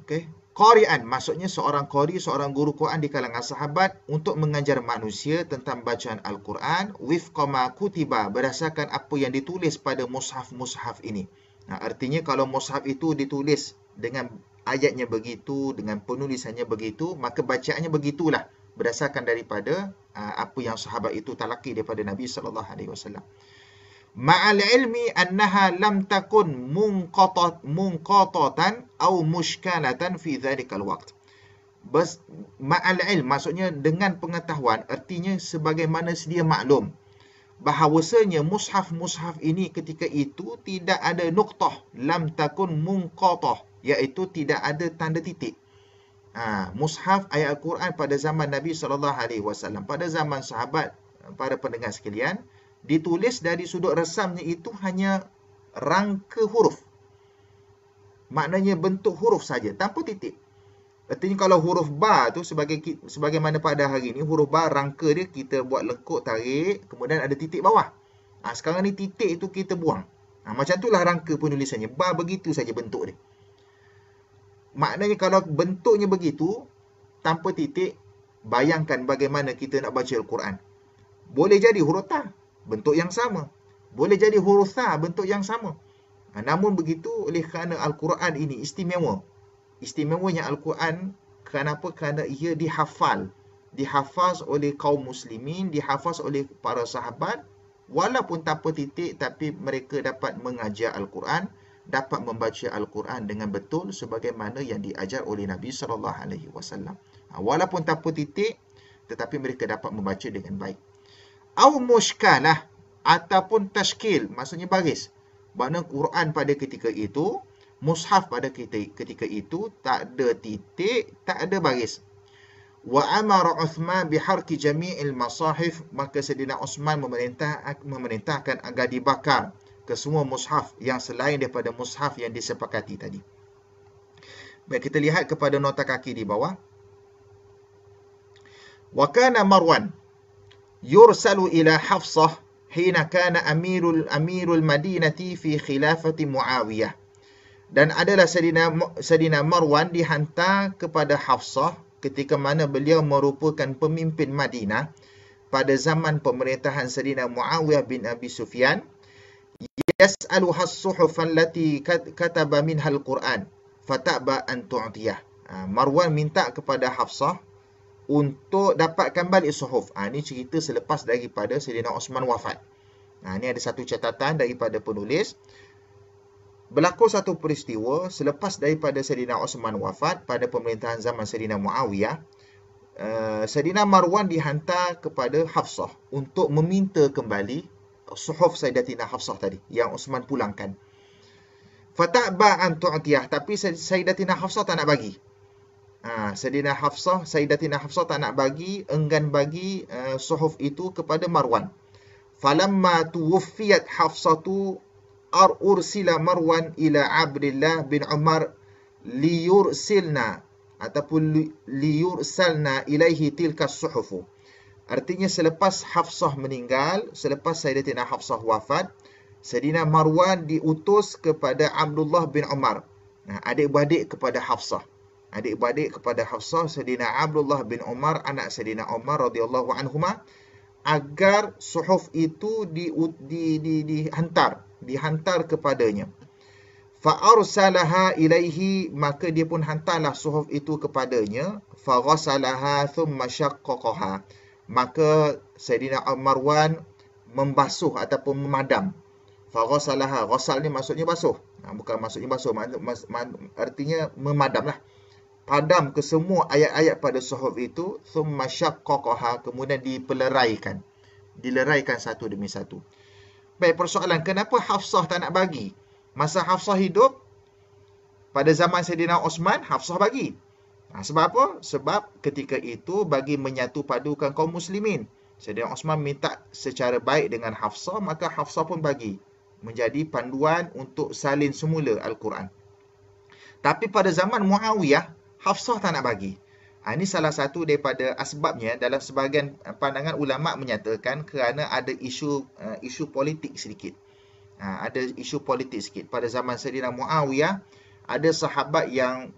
Okey. Qari'an maksudnya seorang qari, seorang guru Quran di kalangan sahabat untuk mengajar manusia tentang bacaan Al-Quran wifqa ma kutiba, berdasarkan apa yang ditulis pada mushaf-mushaf ini. Artinya kalau mushaf itu ditulis dengan ayatnya begitu, dengan penulisannya begitu, maka bacaannya begitulah berdasarkan daripada apa yang sahabat itu talaqi daripada Nabi sallallahu alaihi wasallam. Ma'al ilmi annaha lam takun munqatatan aw mushkalatan fi dhalikal waqt. Ma'al ilm maksudnya dengan pengetahuan, artinya sebagaimana sedia maklum bahawasanya mushaf-mushaf ini ketika itu tidak ada nuqtah, lam takun munqatah, iaitu tidak ada tanda titik. Mushaf ayat Al-Quran pada zaman Nabi SAW, pada zaman sahabat, para pendengar sekalian, ditulis dari sudut resamnya itu hanya rangka huruf. Maknanya bentuk huruf saja, tanpa titik. Artinya kalau huruf ba tu sebagaimana pada hari ini, huruf ba rangka dia kita buat lengkuk, tarik, kemudian ada titik bawah. Sekarang ni titik itu kita buang. Macam itulah rangka penulisannya. Ba begitu saja bentuk dia. Maknanya kalau bentuknya begitu, tanpa titik, bayangkan bagaimana kita nak baca Al-Quran. Boleh jadi huruf ta, bentuk yang sama. Boleh jadi huruf ta, bentuk yang sama. Namun begitu, oleh kerana Al-Quran ini istimewa. Istimewanya Al-Quran, kenapa? Kerana ia dihafaz oleh kaum muslimin, dihafaz oleh para sahabat, walaupun tanpa titik, tapi mereka dapat mengajar Al-Quran, dapat membaca Al-Quran dengan betul sebagaimana yang diajar oleh Nabi SAW. Walaupun tanpa titik, tetapi mereka dapat membaca dengan baik. Au mushkalah, ataupun tashkil, maksudnya baris. Makna Quran pada ketika itu, mushaf pada ketika itu, tak ada titik, tak ada baris. Wa amara Uthman biharki jami'il masahif, maka Sayyidina Uthman memerintahkan agar dibakar ke semua mushaf yang selain daripada mushaf yang disepakati tadi. Baik, kita lihat kepada nota kaki di bawah. Wa kana Marwan yursalu ila Hafsah hina kana amirul Madinati fi khilafati Muawiyah. Dan adalah Sayyidina Marwan dihantar kepada Hafsah ketika mana beliau merupakan pemimpin Madinah pada zaman pemerintahan Sayyidina Muawiyah bin Abi Sufyan. Yas'aluha as-suhuf allati kataba minha al-Quran fataba an tu'tiyah. Marwan minta kepada Hafsah untuk dapatkan balik suhuf. Ini cerita selepas daripada Sayyidina Osman wafat. Ini ada satu catatan daripada penulis. Berlaku satu peristiwa selepas daripada Sayyidina Osman wafat pada pemerintahan zaman Sayyidina Muawiyah. Sayyidina Marwan dihantar kepada Hafsah untuk meminta kembali suhuf Sayyidatina Hafsah tadi yang Osman pulangkan. Fataba an tu'tiyah, tapi Sayyidatina Hafsah tak nak bagi. Sayyidatina Hafsah tak nak bagi, enggan bagi suhuf itu kepada Marwan. Falamma tuwfiyat Hafsatu ursila Marwan ila Abdullah bin Umar liyursilna ilaihi tilka suhufu. Artinya selepas Hafsah meninggal, selepas Sayyidatina Hafsah wafat, Sayyidina Marwan diutus kepada Abdullah bin Umar. Adik-beradik kepada Hafsah. Sayyidina Abdullah bin Umar, anak Sayyidina Umar radhiyallahu anhuma, agar suhuf itu dihantar kepadanya. Fa'arsalaha ilaihi, maka dia pun hantarlah suhuf itu kepadanya. Faghasalaha thumma syaqqaqaha, maka Sayyidina Marwan membasuh ataupun memadam. Faghasalaha, ghasal ni maksudnya basuh. Bukan maksudnya basuh, artinya memadamlah. Padam ke semua ayat-ayat pada suhuf itu, thumma syaqqaqaha, kemudian dileraikan satu demi satu. Baik, persoalan kenapa Hafsah tak nak bagi? Masa Hafsah hidup, pada zaman Saidina Osman, Hafsah bagi. Sebab apa? Sebab ketika itu bagi menyatu padukan kaum muslimin. Saidina Osman minta secara baik dengan Hafsah, maka Hafsah pun bagi. Menjadi panduan untuk salin semula Al-Quran. Tapi pada zaman Muawiyah, Hafsah tak nak bagi. Ini salah satu daripada asbabnya. Dalam sebahagian pandangan ulama' menyatakan kerana ada isu politik sedikit. Ada isu politik sikit. Pada zaman Saidina Muawiyah, ada sahabat yang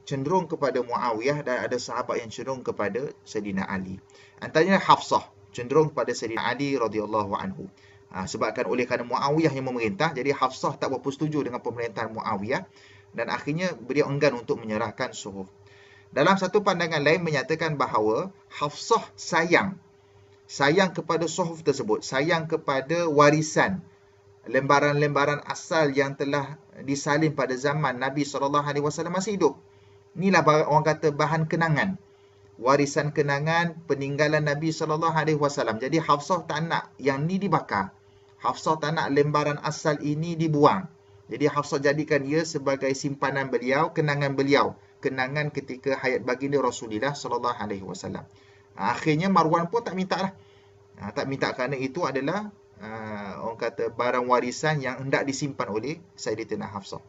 cenderung kepada Muawiyah dan ada sahabat yang cenderung kepada Saidina Ali. Antaranya Hafsah cenderung kepada Saidina Ali radhiyallahu anhu. Sebabkan oleh kerana Muawiyah yang memerintah, jadi Hafsah tak berapa setuju dengan pemerintahan Muawiyah dan akhirnya beliau enggan untuk menyerahkan suhuf. Dalam satu pandangan lain menyatakan bahawa Hafsah sayang kepada suhuf tersebut, sayang kepada warisan lembaran-lembaran asal yang telah disalin pada zaman Nabi SAW masih hidup. Inilah orang kata bahan kenangan. Warisan kenangan peninggalan Nabi SAW. Jadi Hafsah tak nak yang ni dibakar. Hafsah tak nak lembaran asal ini dibuang. Jadi Hafsah jadikan ia sebagai simpanan beliau, kenangan beliau. Kenangan ketika hayat baginda Rasulullah SAW. Akhirnya Marwan pun tak minta lah. Tak minta kerana itu adalah orang kata barang warisan yang hendak disimpan oleh Sayyidatina Hafsah.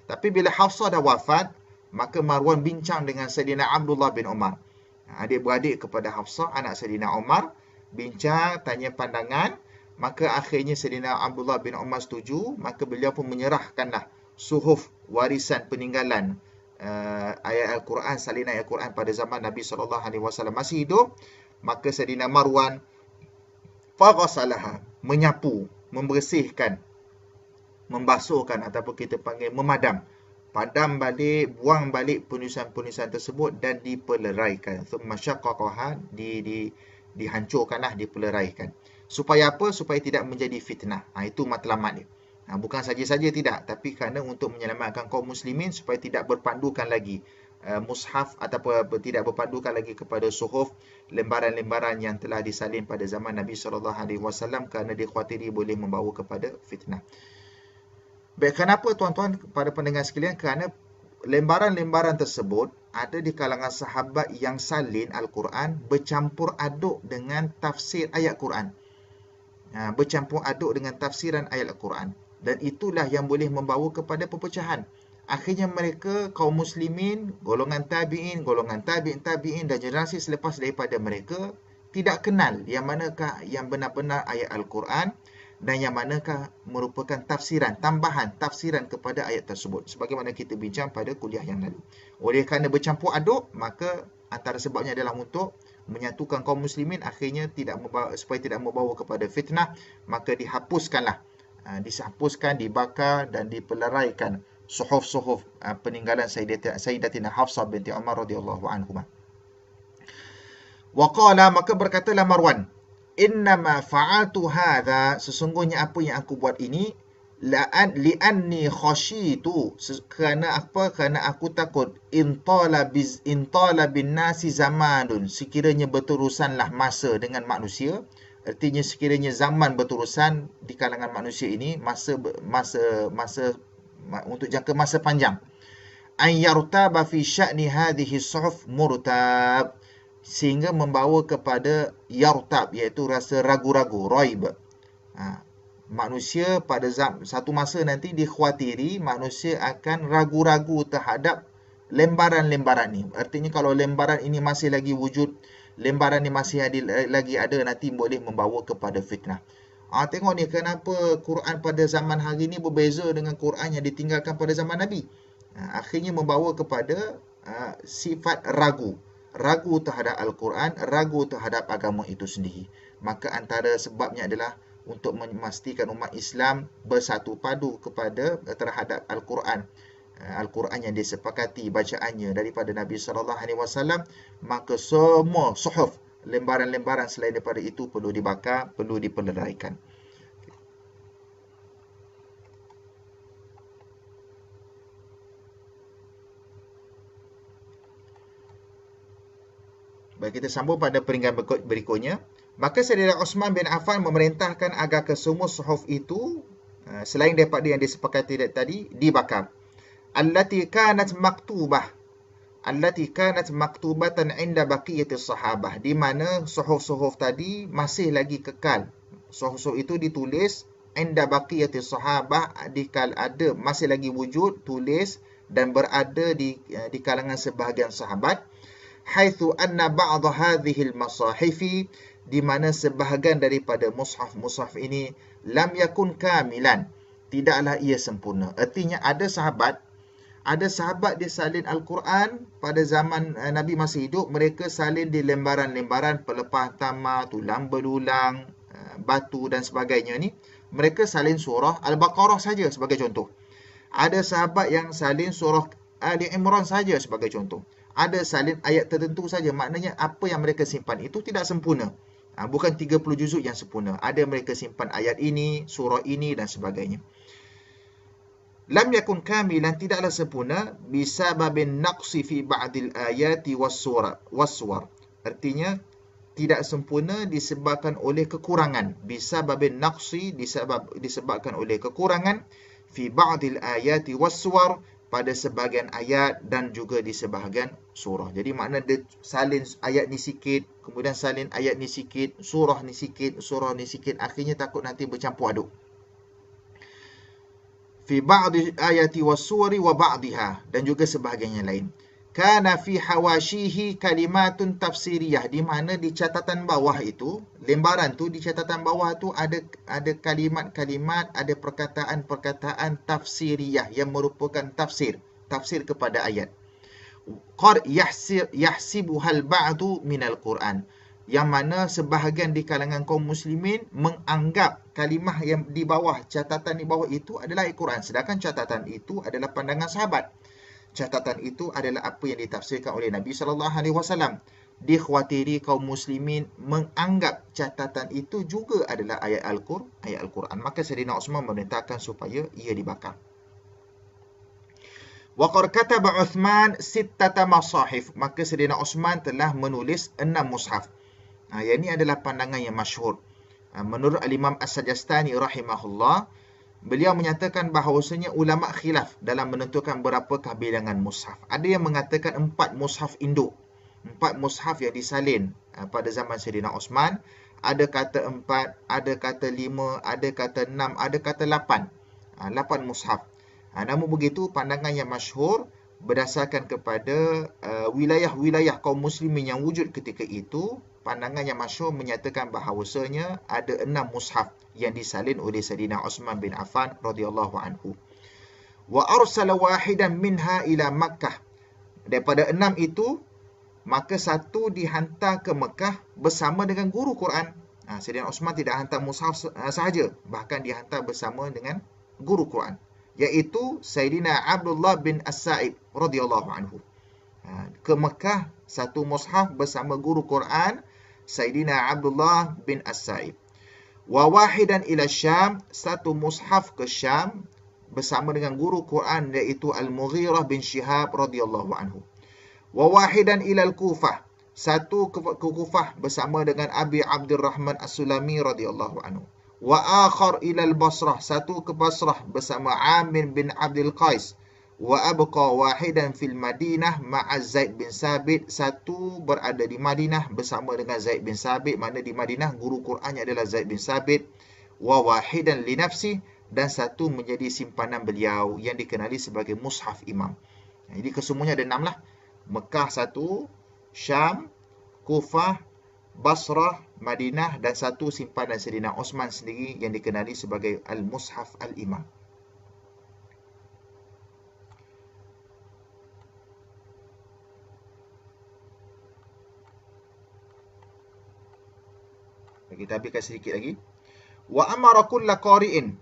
Tapi bila Hafsah dah wafat, maka Marwan bincang dengan Sayyidina Abdullah bin Umar, adik-beradik kepada Hafsah, anak Sayyidina Umar, bincang, tanya pandangan, maka akhirnya Sayyidina Abdullah bin Umar setuju, maka beliau pun menyerahkanlah suhuf warisan peninggalan ayat Al-Quran, salinan ayat Al-Quran pada zaman Nabi SAW masih hidup. Maka Sayyidina Marwan faghasalaha, menyapu, membersihkan, membasuhkan ataupun kita panggil memadam. Padam balik, buang balik penulisan-penulisan tersebut dan dipeleraikan. Thumma syaqqaqaha, dihancurkanlah, dipeleraikan. Supaya apa? Supaya tidak menjadi fitnah. Itu matlamat dia. Bukan saja-saja tidak, tapi kerana untuk menyelamatkan kaum muslimin supaya tidak berpandukan lagi mushaf ataupun tidak berpandukan lagi kepada suhuf, lembaran-lembaran yang telah disalin pada zaman Nabi SAW kerana dikhawatiri boleh membawa kepada fitnah. Baik, kenapa tuan-tuan pada pendengar sekalian? Kerana lembaran-lembaran tersebut ada di kalangan sahabat yang salin Al-Quran bercampur aduk dengan tafsir ayat Quran. Bercampur aduk dengan tafsiran ayat Al-Quran. Dan itulah yang boleh membawa kepada perpecahan. Akhirnya mereka, kaum muslimin, golongan tabi'in, golongan tabi'in dan generasi selepas daripada mereka tidak kenal yang manakah yang benar-benar ayat Al-Quran dan yang manakah merupakan tafsiran, tambahan tafsiran kepada ayat tersebut. Sebagaimana kita bincang pada kuliah yang lalu. Oleh kerana bercampur aduk, maka antara sebabnya adalah untuk menyatukan kaum muslimin, akhirnya supaya tidak membawa kepada fitnah, maka dihapuskanlah. Dihapuskan, dibakar dan dipeleraikan suhuf-suhuf peninggalan Sayyidatina Hafsah binti Umar radhiyallahu anhumah. Wa qala, maka berkatalah Marwan, innama fa'altu hadha, sesungguhnya apa yang aku buat ini, li'anni khashitu, kerana apa? Kerana aku takut intala bin nasi zamanun, sekiranya berterusanlah masa dengan manusia. Artinya sekiranya zaman berterusan di kalangan manusia ini, masa untuk jangka masa panjang, an yartaba fi sya'ni hadhihi suhuf murtab, sehingga membawa kepada yartab, iaitu rasa ragu-ragu, raib. Manusia pada satu masa nanti dikhawatiri manusia akan ragu-ragu terhadap lembaran-lembaran ni. Artinya kalau lembaran ini masih lagi wujud, lembaran ni masih lagi ada, nanti boleh membawa kepada fitnah. Tengok ni, kenapa Quran pada zaman hari ni berbeza dengan Quran yang ditinggalkan pada zaman Nabi. Akhirnya membawa kepada sifat ragu terhadap Al-Quran, ragu terhadap agama itu sendiri. Maka antara sebabnya adalah untuk memastikan umat Islam bersatu padu terhadap Al-Quran. Al-Quran yang disepakati bacaannya daripada Nabi SAW, maka semua suhuf lembaran-lembaran selain daripada itu perlu dibakar, perlu diperleraikan. Baik, kita sambung pada peringkat berikutnya. Maka Sayyidina Osman bin Affan memerintahkan agar kesemua suhuf itu, selain daripada yang disepakati tadi, dibakar. Allati kanat maktubatan inda baqiyatis sahabah, di mana suhuf-suhuf tadi masih lagi kekal. Suhuf-suhuf itu ditulis inda baqiyatis sahabah, ada masih lagi wujud, tulis dan berada di kalangan sebahagian sahabat. Haitsu anna ba'd hadhihi al-masahifi, di mana sebahagian daripada mushaf ini lam yakun kamilan, tidaklah ia sempurna. Artinya ada sahabat dia salin Al-Quran pada zaman Nabi masih hidup, mereka salin di lembaran-lembaran pelepah tamar, tulang belulang, batu dan sebagainya ni. Mereka salin surah Al-Baqarah saja sebagai contoh. Ada sahabat yang salin surah Ali Imran saja sebagai contoh. Ada salin ayat tertentu saja. Maknanya apa yang mereka simpan itu tidak sempurna. Bukan 30 juzuk yang sempurna. Ada mereka simpan ayat ini, surah ini dan sebagainya. Lam yakun kamilan, tidaklah sempurna, bisababin naqsi fi ba'dil ayati was-suwar. Artinya tidak sempurna disebabkan oleh kekurangan. Bisababin naqsi, disebabkan oleh kekurangan, fi ba'dil ayati was-suwar, pada sebahagian ayat dan juga di sebahagian surah. Jadi makna dia salin ayat ni sikit, kemudian salin ayat ni sikit, surah ni sikit, akhirnya takut nanti bercampur aduk. Fi ba'di ayati was-suwari wa ba'diha, dan juga sebahagian yang lain. Kana fi hawashihi kalimatun tafsiriyah, di mana di catatan bawah itu, lembaran tu di catatan bawah tu ada kalimat-kalimat, ada perkataan-perkataan tafsiriyah yang merupakan tafsir kepada ayat. Qad yahsibuhal ba'du minal Quran, yang mana sebahagian di kalangan kaum muslimin menganggap kalimah yang di bawah, catatan di bawah itu adalah Al-Quran, sedangkan catatan itu adalah pandangan sahabat. Catatan itu adalah apa yang ditafsirkan oleh Nabi SAW. Dikhawatiri kaum muslimin menganggap catatan itu juga adalah ayat Al-Quran. Maka Sayyidina Osman memerintahkan supaya ia dibakar. Wa qad kataba Uthman sittata masahif. Maka Sayyidina Osman telah menulis 6 mushaf. Yang ini adalah pandangan yang masyhur. Menurut Al-Imam As-Sajastani rahimahullah, beliau menyatakan bahawasanya ulama khilaf dalam menentukan berapakah bilangan mushaf. Ada yang mengatakan 4 mushaf induk. 4 mushaf yang disalin pada zaman Sayyidina Osman. Ada kata 4, ada kata 5, ada kata 6, ada kata 8. 8 mushaf. Namun begitu, pandangan yang masyhur berdasarkan kepada wilayah-wilayah kaum muslimin yang wujud ketika itu, pandangan yang masyhur menyatakan bahawasanya ada 6 mushaf yang disalin oleh Sayyidina Osman bin Affan radhiyallahu anhu. Wa arsala wahidan minha ila Makkah. Daripada 6 itu, maka satu dihantar ke Mekah bersama dengan guru Quran. Sayyidina Osman tidak hantar mushaf sahaja, bahkan dihantar bersama dengan guru Quran, iaitu Sayyidina Abdullah bin As-Sa'ib radhiyallahu anhu. Ke Mekah satu mushaf bersama guru Quran Sayyidina Abdullah bin As-Sa'ib. Wa wahidan ila Syam, satu mushaf ke Syam bersama dengan guru Quran iaitu Al-Mughirah bin Shihab radhiyallahu anhu. Wa wahidan ila Al-Kufah, satu ke Kufah bersama dengan Abi Abdurrahman As-Sulami radhiyallahu anhu. Wa akhar ila Al-Basrah, satu ke Basrah bersama Amir bin Abdul Qais. Wa abqa wahidan fil Madinah ma'a Zaid bin Sabit, satu berada di Madinah bersama dengan Zaid bin Sabit, mana di Madinah guru Qurannya adalah Zaid bin Sabit. Wa wahidan li nafsi, dan satu menjadi simpanan beliau yang dikenali sebagai mushaf imam. Jadi kesemuanya ada 6 lah. Mekah satu, Syam, Kufah, Basrah, Madinah, dan satu simpanan Sayyidina Osman sendiri yang dikenali sebagai Al-Mushaf Al-Imam. Kita habiskan sedikit lagi. Wa amara kulla qari'in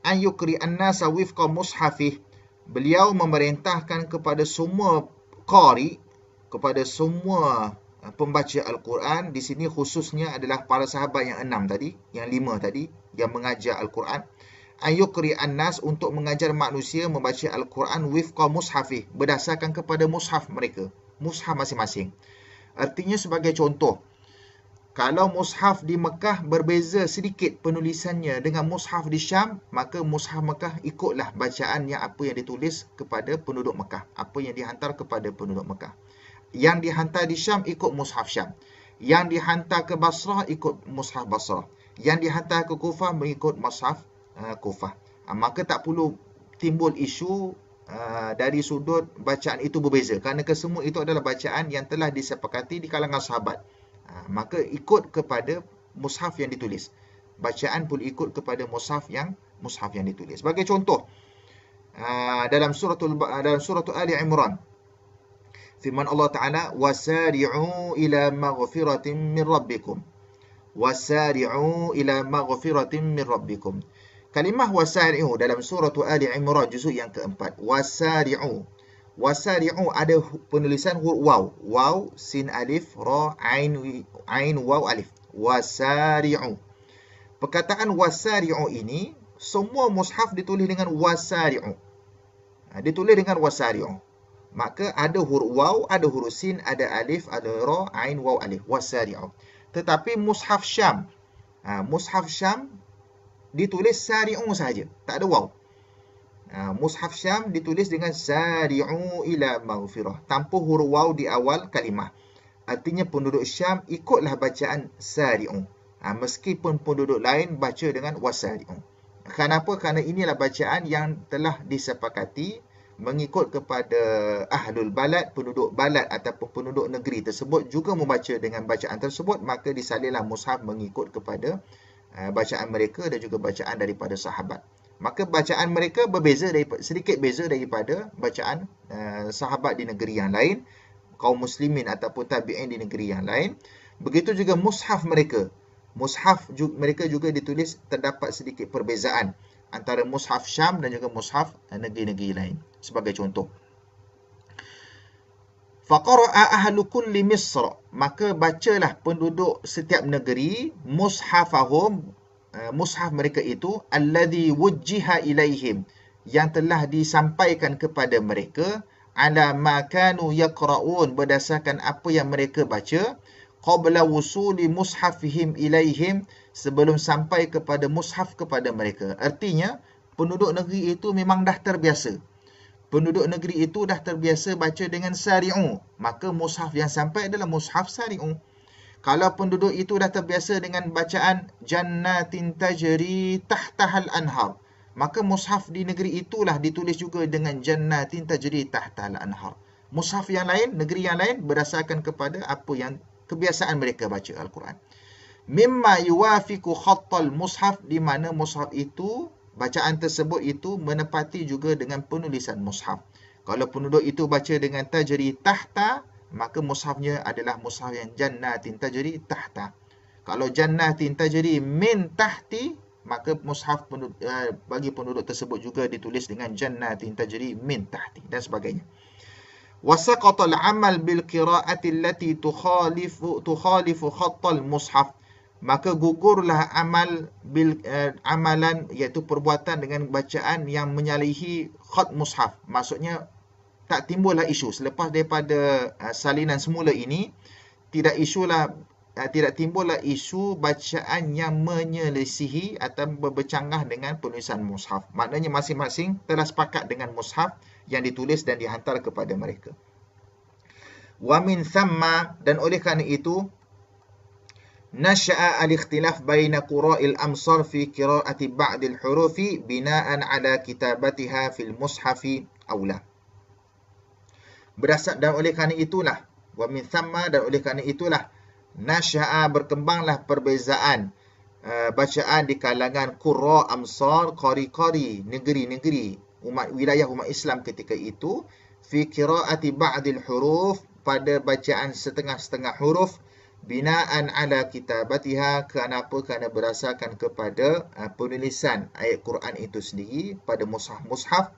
an yukri an-nasa wifqa mushafih. Beliau memerintahkan kepada semua qari, kepada semua pembaca Al-Quran. Di sini khususnya adalah para sahabat yang 6 tadi, yang 5 tadi, yang mengajar Al-Quran. Ayukri an-nas, untuk mengajar manusia membaca Al-Quran wifqa mushafih, berdasarkan kepada mushaf mereka, mushaf masing-masing. Artinya sebagai contoh, kalau mushaf di Mekah berbeza sedikit penulisannya dengan mushaf di Syam, maka mushaf Mekah ikutlah bacaan yang apa yang ditulis kepada penduduk Mekah, apa yang dihantar kepada penduduk Mekah. Yang dihantar di Syam ikut mushaf Syam. Yang dihantar ke Basrah ikut mushaf Basrah. Yang dihantar ke Kufah mengikut mushaf Kufah. Maka tak perlu timbul isu dari sudut bacaan itu berbeza, kerana kesemua itu adalah bacaan yang telah disepakati di kalangan sahabat. Maka ikut kepada mushaf yang ditulis. Bacaan pun ikut kepada mushaf yang ditulis. Sebagai contoh, dalam surah Ali Imran, firman Allah Ta'ala, wasari'u ila maghfiratin min rabbikum. Wasari'u ila maghfiratin min rabbikum. Kalimah wasari'u dalam surah Ali Imran juzuk yang keempat. Wasari'u. Wasari'u ada penulisan huruf waw. Waw, sin alif, ra, ain waw alif. Wasari'u. Perkataan wasari'u ini, semua mushaf ditulis dengan wasari'u. Ditulis dengan wasari'u. Maka ada huruf waw, ada huruf sin, ada alif, ada ra, ain, waw alif. Wasari'u. Tetapi mushaf Syam, mushaf Syam ditulis sari'u sahaja, tak ada waw. Mushaf Syam ditulis dengan sari'u ila maghfirah, tanpa huruf waw di awal kalimah. Artinya penduduk Syam ikutlah bacaan sari'u, meskipun penduduk lain baca dengan wasari'u. Kenapa? Kerana inilah bacaan yang telah disepakati mengikut kepada ahlul balad, penduduk balad ataupun penduduk negeri tersebut juga membaca dengan bacaan tersebut, maka disalinlah mushaf mengikut kepada bacaan mereka dan juga bacaan daripada sahabat. Maka bacaan mereka berbeza, sedikit beza daripada bacaan sahabat di negeri yang lain, kaum muslimin ataupun tabi'in di negeri yang lain. Begitu juga mushaf mereka. Mushaf mereka juga ditulis, terdapat sedikit perbezaan antara mushaf Syam dan juga mushaf negeri-negeri lain. Sebagai contoh, faqara'a ahlu kulli Misr, maka bacalah penduduk setiap negeri mushafahum, mushaf mereka itu, alladhi wujjiha ilaihim, yang telah disampaikan kepada mereka, ala ma kanu yaqra'un, berdasarkan apa yang mereka baca, qabla wusuli mushafihim ilaihim, sebelum sampai kepada mushaf kepada mereka. Artinya, penduduk negeri itu memang dah terbiasa. Penduduk negeri itu dah terbiasa baca dengan sari'u, maka mushaf yang sampai adalah mushaf sari'u. Kalau penduduk itu dah terbiasa dengan bacaan jannatin tajri tahtahal anhar, maka mushaf di negeri itulah ditulis juga dengan jannatin tajri tahtahal anhar. Mushaf yang lain, negeri yang lain, berdasarkan kepada apa yang kebiasaan mereka baca Al-Quran. Mimma yuwafiqu khattal mushaf, di mana mushaf itu, bacaan tersebut itu menepati juga dengan penulisan mushaf. Kalau penduduk itu baca dengan tajri tahta, maka mushafnya adalah mushaf yang jannatin tajri tahta. Kalau jannatin tajri min tahti, maka mushaf bagi penduduk tersebut juga ditulis dengan jannatin tajri min tahti, dan sebagainya. Wasaqatal amal bil qiraati allati tukhalifu khattal mushaf, maka gugurlah amalan, iaitu perbuatan dengan bacaan yang menyalahi khat mushaf. Maksudnya tak timbullah isu selepas daripada salinan semula ini, tidak timbullah isu bacaan yang menyelisihi atau bercanggah dengan penulisan mushaf. Maknanya masing-masing telah sepakat dengan mushaf yang ditulis dan dihantar kepada mereka. Wa min thamma, dan oleh kerana itu, nasha'a al-ikhtilaf baina qura'il amsar fi qira'ati ba'dil hurufi bina'an ala kitabatiha fil mushafi aula. Dan oleh kerana itulah, wa min thamma, dan oleh kerana itulah, nasha'a, berkembanglah perbezaan bacaan di kalangan qurra amsar, qari-qari, negeri-negeri wilayah umat Islam ketika itu, fi qira'ati ba'dil huruf, pada bacaan setengah-setengah huruf, bina'an ala kitabatiha, kenapa? Kerana berdasarkan kepada penulisan ayat Quran itu sendiri pada mushaf-mushaf,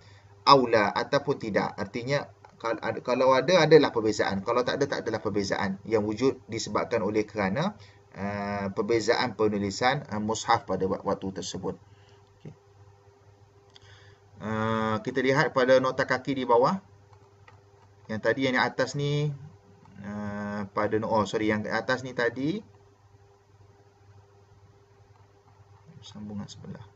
aula ataupun tidak. Artinya Kalau ada, adalah perbezaan. Kalau tak ada, tak adalah perbezaan. Yang wujud disebabkan oleh kerana perbezaan penulisan mushaf pada waktu tersebut. Okay. Kita lihat pada nota kaki di bawah. Yang tadi yang di atas ni yang di atas ni tadi sambungan sebelah.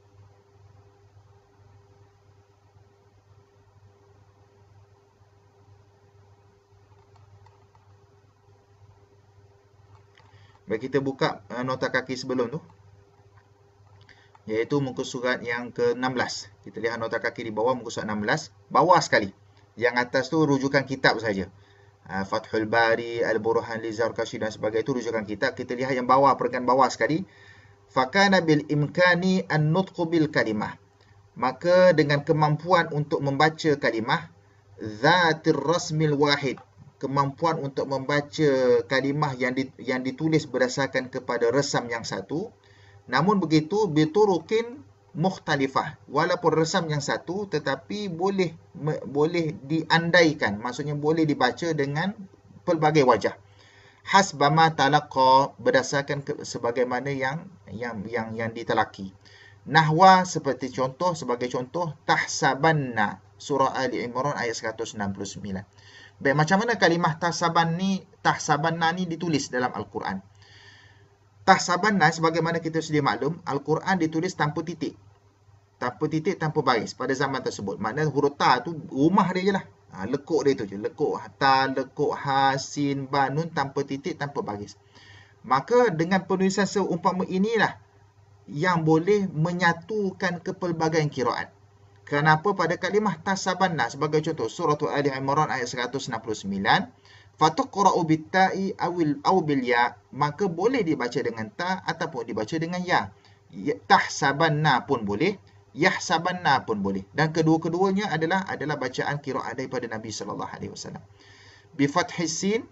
Baik, kita buka nota kaki sebelum tu, iaitu muka surat yang ke-16. Kita lihat nota kaki di bawah, muka surat 16, bawah sekali. Yang atas tu rujukan kitab saja. Fathul Bari, Al-Burhan li Zarkashi dan sebagainya, itu rujukan kitab. Kita lihat yang bawah, perenggan bawah sekali. Fakana bil imkani an-nutqu bil kalimah. Maka dengan kemampuan untuk membaca kalimah, zatir rasmil wahid, kemampuan untuk membaca kalimah yang ditulis berdasarkan kepada resam yang satu. Namun begitu, biturukin mukhtalifah, walaupun resam yang satu tetapi boleh diandaikan, maksudnya boleh dibaca dengan pelbagai wajah. Hasbama talaqqa, berdasarkan sebagaimana yang ditelaki. Nahwa, sebagai contoh tahsabanna, surah Ali Imran ayat 169. Baik, macam mana kalimah tahsabanna ni ditulis dalam Al-Quran? Tahsabanna, sebagaimana kita sedia maklum, Al-Quran ditulis tanpa titik. Tanpa titik, tanpa baris pada zaman tersebut. Maknanya huruf ta tu rumah dia je lah. Lekuk dia tu je. Lekuk ta, lekuk ha, sin, ba, nun, tanpa titik, tanpa baris. Maka dengan penulisan seumpama inilah yang boleh menyatukan kepelbagaian qiraat. Kenapa pada kalimah tahsabanna, sebagai contoh surah Ali Imran ayat 169, fatuqra'u bitta'i aw bil ya, maka boleh dibaca dengan ta ataupun dibaca dengan ya. Tahsabanna pun boleh, yahsabanna pun boleh, dan kedua-keduanya adalah bacaan qiraat daripada Nabi sallallahu alaihi wasallam. Bi fathis sin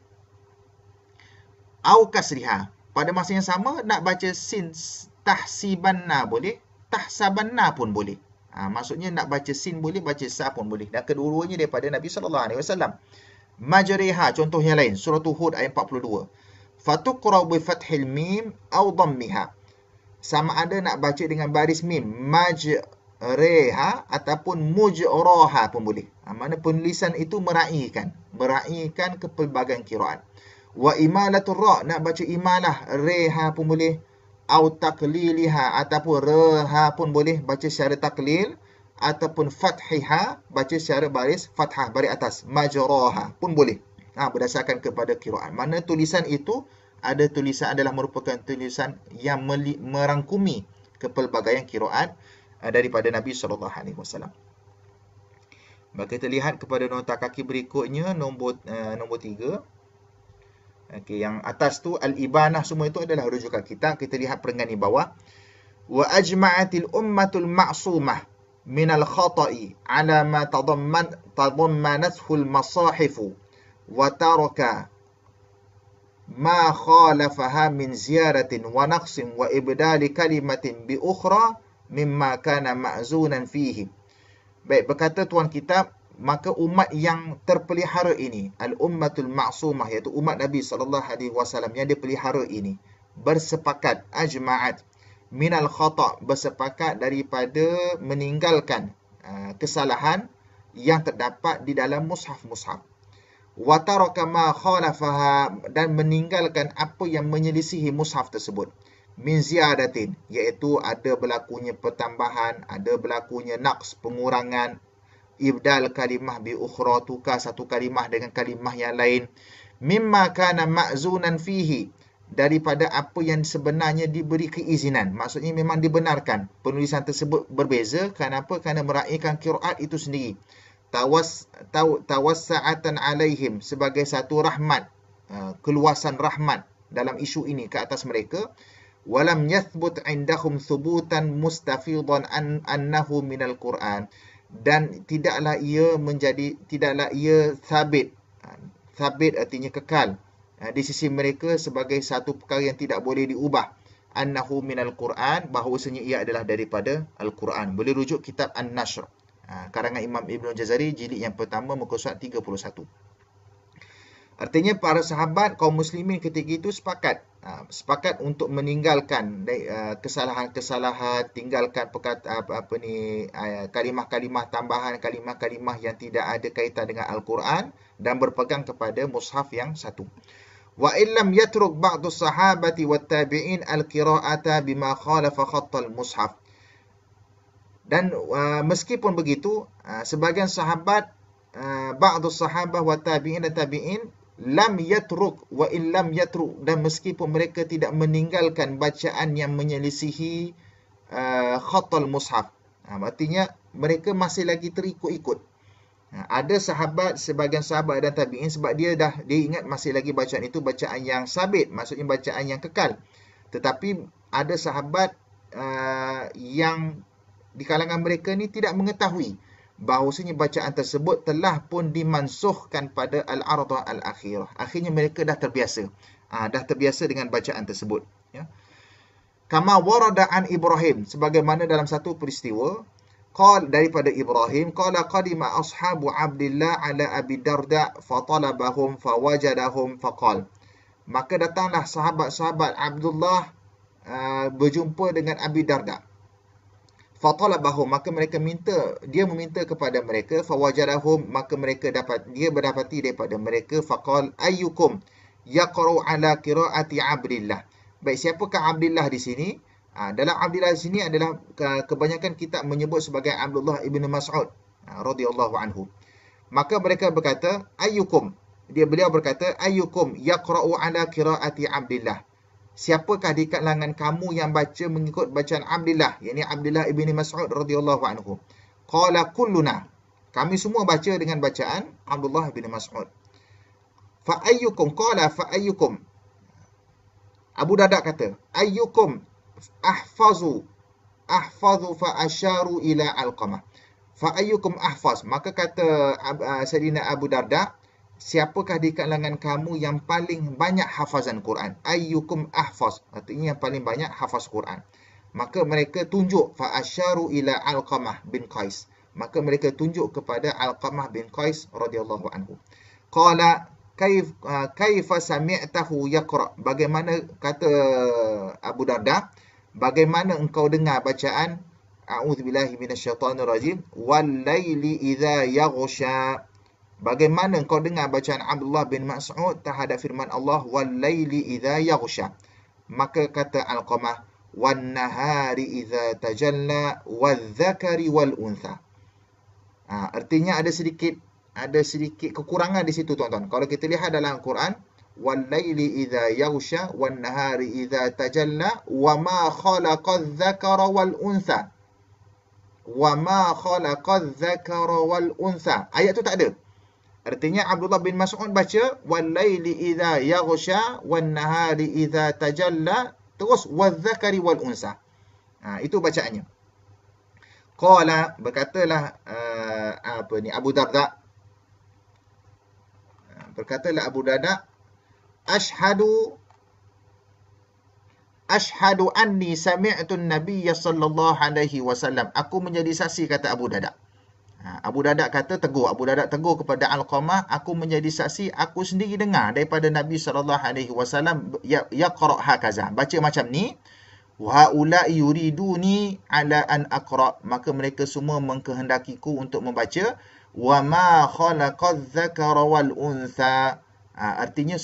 aw kasriha, pada masa yang sama nak baca sin tahsibanna boleh, tahsabanna pun boleh. Maksudnya nak baca sin boleh, baca sa pun boleh, dan kedua-duanya daripada Nabi sallallahu alaihi wasallam. Majriha, contoh yang lain, surah Hud ayat 42. Fatuqra bi fathil mim aw dhammiha, sama ada nak baca dengan baris mim, majriha ataupun mujraha pun boleh. Mana penulisan itu meraihkan kepelbagaian qiraat. Wa imalatur ra, nak baca imalah, reha pun boleh. Au taqliliha, ataupun reha pun boleh, baca secara taklil, ataupun fathiha, baca secara baris fathah, baris atas, majraha pun boleh. Berdasarkan kepada qiraat. Mana tulisan itu adalah merupakan tulisan yang merangkumi kepelbagaian qiraat daripada Nabi sallallahu alaihi wasallam. Maka kita lihat kepada nota kaki berikutnya, nombor 3. Okey, yang atas tu al-ibanah, semua itu adalah rujukan kitab. Kita lihat perenggan di bawah. Wa ajma'atil ummatul ma'sumah minal khata'i ala ma tadammanathu al-masahifu wa taraka ma khalafaha min ziyaratin wa naqsin wa ibdali kalimatin bi ukhra mimma kana ma'zunan fihi. Baik, berkata tuan kitab, maka umat yang terpelihara ini, al-ummatul ma'sumah, iaitu umat Nabi sallallahu alaihi wasallam yang dipelihara ini, bersepakat, ajma'at minal khata', bersepakat daripada meninggalkan kesalahan yang terdapat di dalam mushaf-mushaf. Wa taraka ma khalafaha, dan meninggalkan apa yang menyelisihi mushaf tersebut. Min ziyadatin, iaitu ada berlakunya pertambahan, ada berlakunya naqs, pengurangan, ibdal kalimah bi ukhra, tukar satu kalimah dengan kalimah yang lain. Mimma kana ma'zunan fihi, daripada apa yang sebenarnya diberi keizinan. Maksudnya memang dibenarkan. Penulisan tersebut berbeza. Kenapa? Kerana meraihkan qiraat itu sendiri. Tawassa'atan alaihim, sebagai satu rahmat, keluasan rahmat dalam isu ini ke atas mereka. Walam yathbut indahum thubutan mustafidan annahu minal Qur'an, dan tidaklah ia sabit artinya kekal di sisi mereka sebagai satu perkara yang tidak boleh diubah, annahu minal Quran, bahawasanya ia adalah daripada Al-Quran. Boleh rujuk kitab An-Nashr, Karangan Imam Ibn Jazari, jilid yang pertama, muka surat 31. Artinya para sahabat kaum muslimin ketika itu sepakat untuk meninggalkan kesalahan-kesalahan, tinggalkan kalimah-kalimah tambahan, kalimah-kalimah yang tidak ada kaitan dengan Al-Quran, dan berpegang kepada mushaf yang satu. Wa illam yatruk ba'du sahabati wat tabi'in al-qira'ata bima khalafa khattal mushaf. Dan meskipun begitu, sebagian sahabat, ba'du sahabah wa tabi'in dan tabi'in, lam yatruk wa illam yatruk, dan meskipun mereka tidak meninggalkan bacaan yang menyelisihi khattal mushaf. Artinya mereka masih lagi terikut-ikut. Ada sahabat, sebagian sahabat dan tabi'in, sebab dia ingat masih lagi bacaan itu bacaan yang sabit, maksudnya bacaan yang kekal. Tetapi ada sahabat yang di kalangan mereka ni tidak mengetahui bahawasanya bacaan tersebut telah pun dimansuhkan pada al-ardah al-akhirah. Akhirnya mereka dah terbiasa. Dah terbiasa dengan bacaan tersebut. Ya. Kama warada an Ibrahim, sebagaimana dalam satu peristiwa, daripada Ibrahim, qala qadima ashabu Abdillah ala Abi Darda fatalabahum fawajadahum faqal. Maka datanglah sahabat-sahabat Abdullah berjumpa dengan Abi Darda. Fatalabahum, maka dia meminta kepada mereka, fawajadahum, maka dia berdapati daripada mereka, faqal ayyukum yaqra'u ala qira'ati Abdillah. Baik, siapakah Abdillah di sini? Dalam Abdillah di sini adalah kebanyakan kitab menyebut sebagai Abdullah ibn Mas'ud radhiyallahu anhu. Maka mereka berkata, ayyukum, beliau berkata, ayyukum yaqra'u ala qira'ati Abdillah. Siapakah di kalangan kamu yang baca mengikut bacaan Abdillah, yakni Abdullah ibn Mas'ud radhiyallahu anhu? Qala kulluna, kami semua baca dengan bacaan Abdullah ibn Mas'ud. Fa ayyukum, qala fa ayyukum, Abu Darda kata, ayyukum ahfazu fa asyaru ila Alqamah. Fa ayyukum ahfaz, maka kata Sayyidina Abu Darda, siapakah di kalangan kamu yang paling banyak hafazan Quran? Ayyukum ahfaz, artinya yang paling banyak hafaz Quran. Maka mereka tunjuk, fa asyaru ila Alqamah bin Qais, maka mereka tunjuk kepada Alqamah bin Qais radhiyallahu anhu. Qala kaifa sami'tahu yaqra, bagaimana, kata Abu Darda, bagaimana engkau dengar bacaan a'udzubillahi minasyaitonir rajim, wal laili idza yaghsha, bagaimana engkau dengar bacaan Abdullah bin Mas'ud terhadap firman Allah, wal laili idza yaghsha. Maka kata Alqamah, wan nahari idza tajalla wal dzakari wal untha. Artinya ada sedikit kekurangan di situ, tuan-tuan. Kalau kita lihat dalam Al-Quran, wal laili idza yaghsha wan nahari idza tajalla wa ma khalaqadz dzakara wal untha. Wa ma khalaqadz dzakara wal untha. Ayat tu tak ada. Artinya Abdullah bin Mas'ud baca wal laili idza yaghsha wan nahari idza tajalla, terus wal dzakari wal unsa. Itu bacaannya. Qala, berkatalah Abu Darda. Berkatalah Abu Darda, ashhadu anni sami'tu an-nabiy sallallahu alaihi wasallam. Aku menjadi saksi, kata Abu Darda. Abu Darda kata, Abu Darda tegur kepada Alqamah, aku menjadi saksi, aku sendiri dengar daripada Nabi SAW yaqra' hakaza, baca macam ni, wa haula'i yuriduni ala an aqra', maka mereka semua mengkehendakiku untuk membaca, wa ma khalaqadz dzakara wal untha. Artinya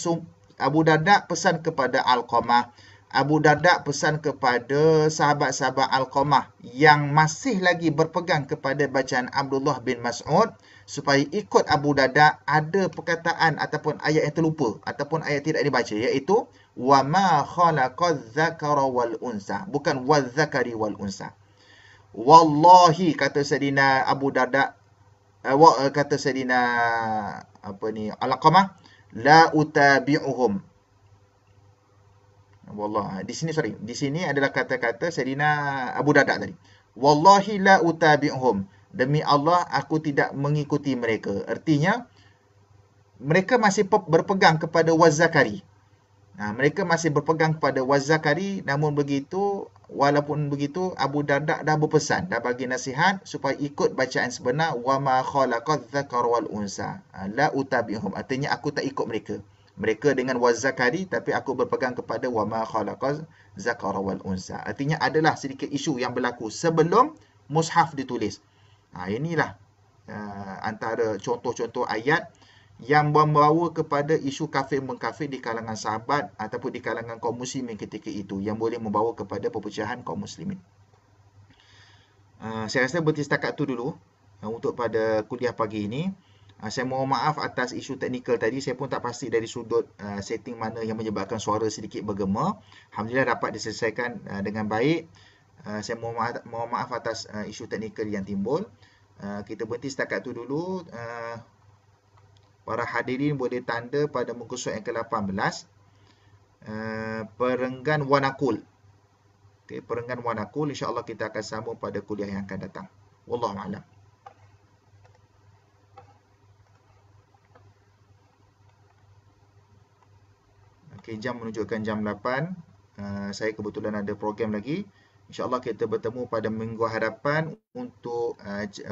Abu Darda pesan kepada Alqamah, Abu Darda pesan kepada sahabat-sahabat Alqamah yang masih lagi berpegang kepada bacaan Abdullah bin Mas'ud supaya ikut Abu Darda. Ada perkataan ataupun ayat yang terlupa ataupun ayat tidak dibaca, iaitu wa ma khalaqadz dzakara wal unsa, bukan wal dzakari wal unsa. Wallahi, kata Sayyidina Abu Darda, kata Sayyidina Alqamah, la utabi'uhum. Wallah, di sini adalah kata-kata Sayyidina Abu Darda tadi. Wallahi la utabi'uhum, demi Allah aku tidak mengikuti mereka. Artinya mereka masih berpegang kepada waz-zakari. Mereka masih berpegang kepada Waz-Zakari, namun walaupun begitu, Abu Darda dah berpesan, dah bagi nasihat supaya ikut bacaan sebenar, wa ma khalaqadz dzakara wal unsa. La utabi'hum. Artinya aku tak ikut mereka. Mereka dengan Waz-Zakari, tapi aku berpegang kepada wa ma khalaqadz dzakara wal unsa. Artinya adalah sedikit isu yang berlaku sebelum mushaf ditulis. Inilah antara contoh-contoh ayat yang membawa kepada isu kafir mengkafir di kalangan sahabat ataupun di kalangan kaum muslimin ketika itu, yang boleh membawa kepada perpecahan kaum muslimin. Saya rasa berhenti setakat tu dulu untuk pada kuliah pagi ini. Saya mohon maaf atas isu teknikal tadi. Saya pun tak pasti dari sudut setting mana yang menyebabkan suara sedikit bergema. Alhamdulillah dapat diselesaikan dengan baik. Saya mohon maaf atas isu teknikal yang timbul. Kita berhenti setakat tu dulu. Para hadirin boleh tanda pada muka surat yang ke-18, perenggan wanakul. Okay, perenggan wanakul, insya-Allah kita akan sambung pada kuliah yang akan datang. Wallahu a'lam. Okay, jam menunjukkan jam 8. Saya kebetulan ada program lagi. InsyaAllah kita bertemu pada minggu hadapan untuk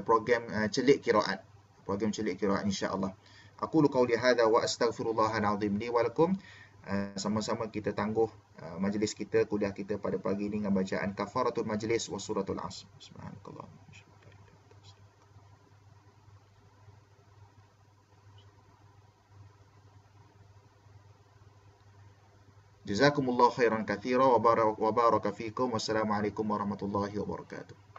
program celik qiraat. Program celik qiraat insya-Allah. Aqulu qauli hadza wa astaghfirullahal azim li wa lakum. Sama-sama kita tangguh majlis kita, kuliah kita pada pagi ini dengan bacaan kafaratul majlis wa suratul asr. Subhanakallah. Jazakumullah khairan katsira wa baraka fikum. Wassalamualaikum warahmatullahi wabarakatuh.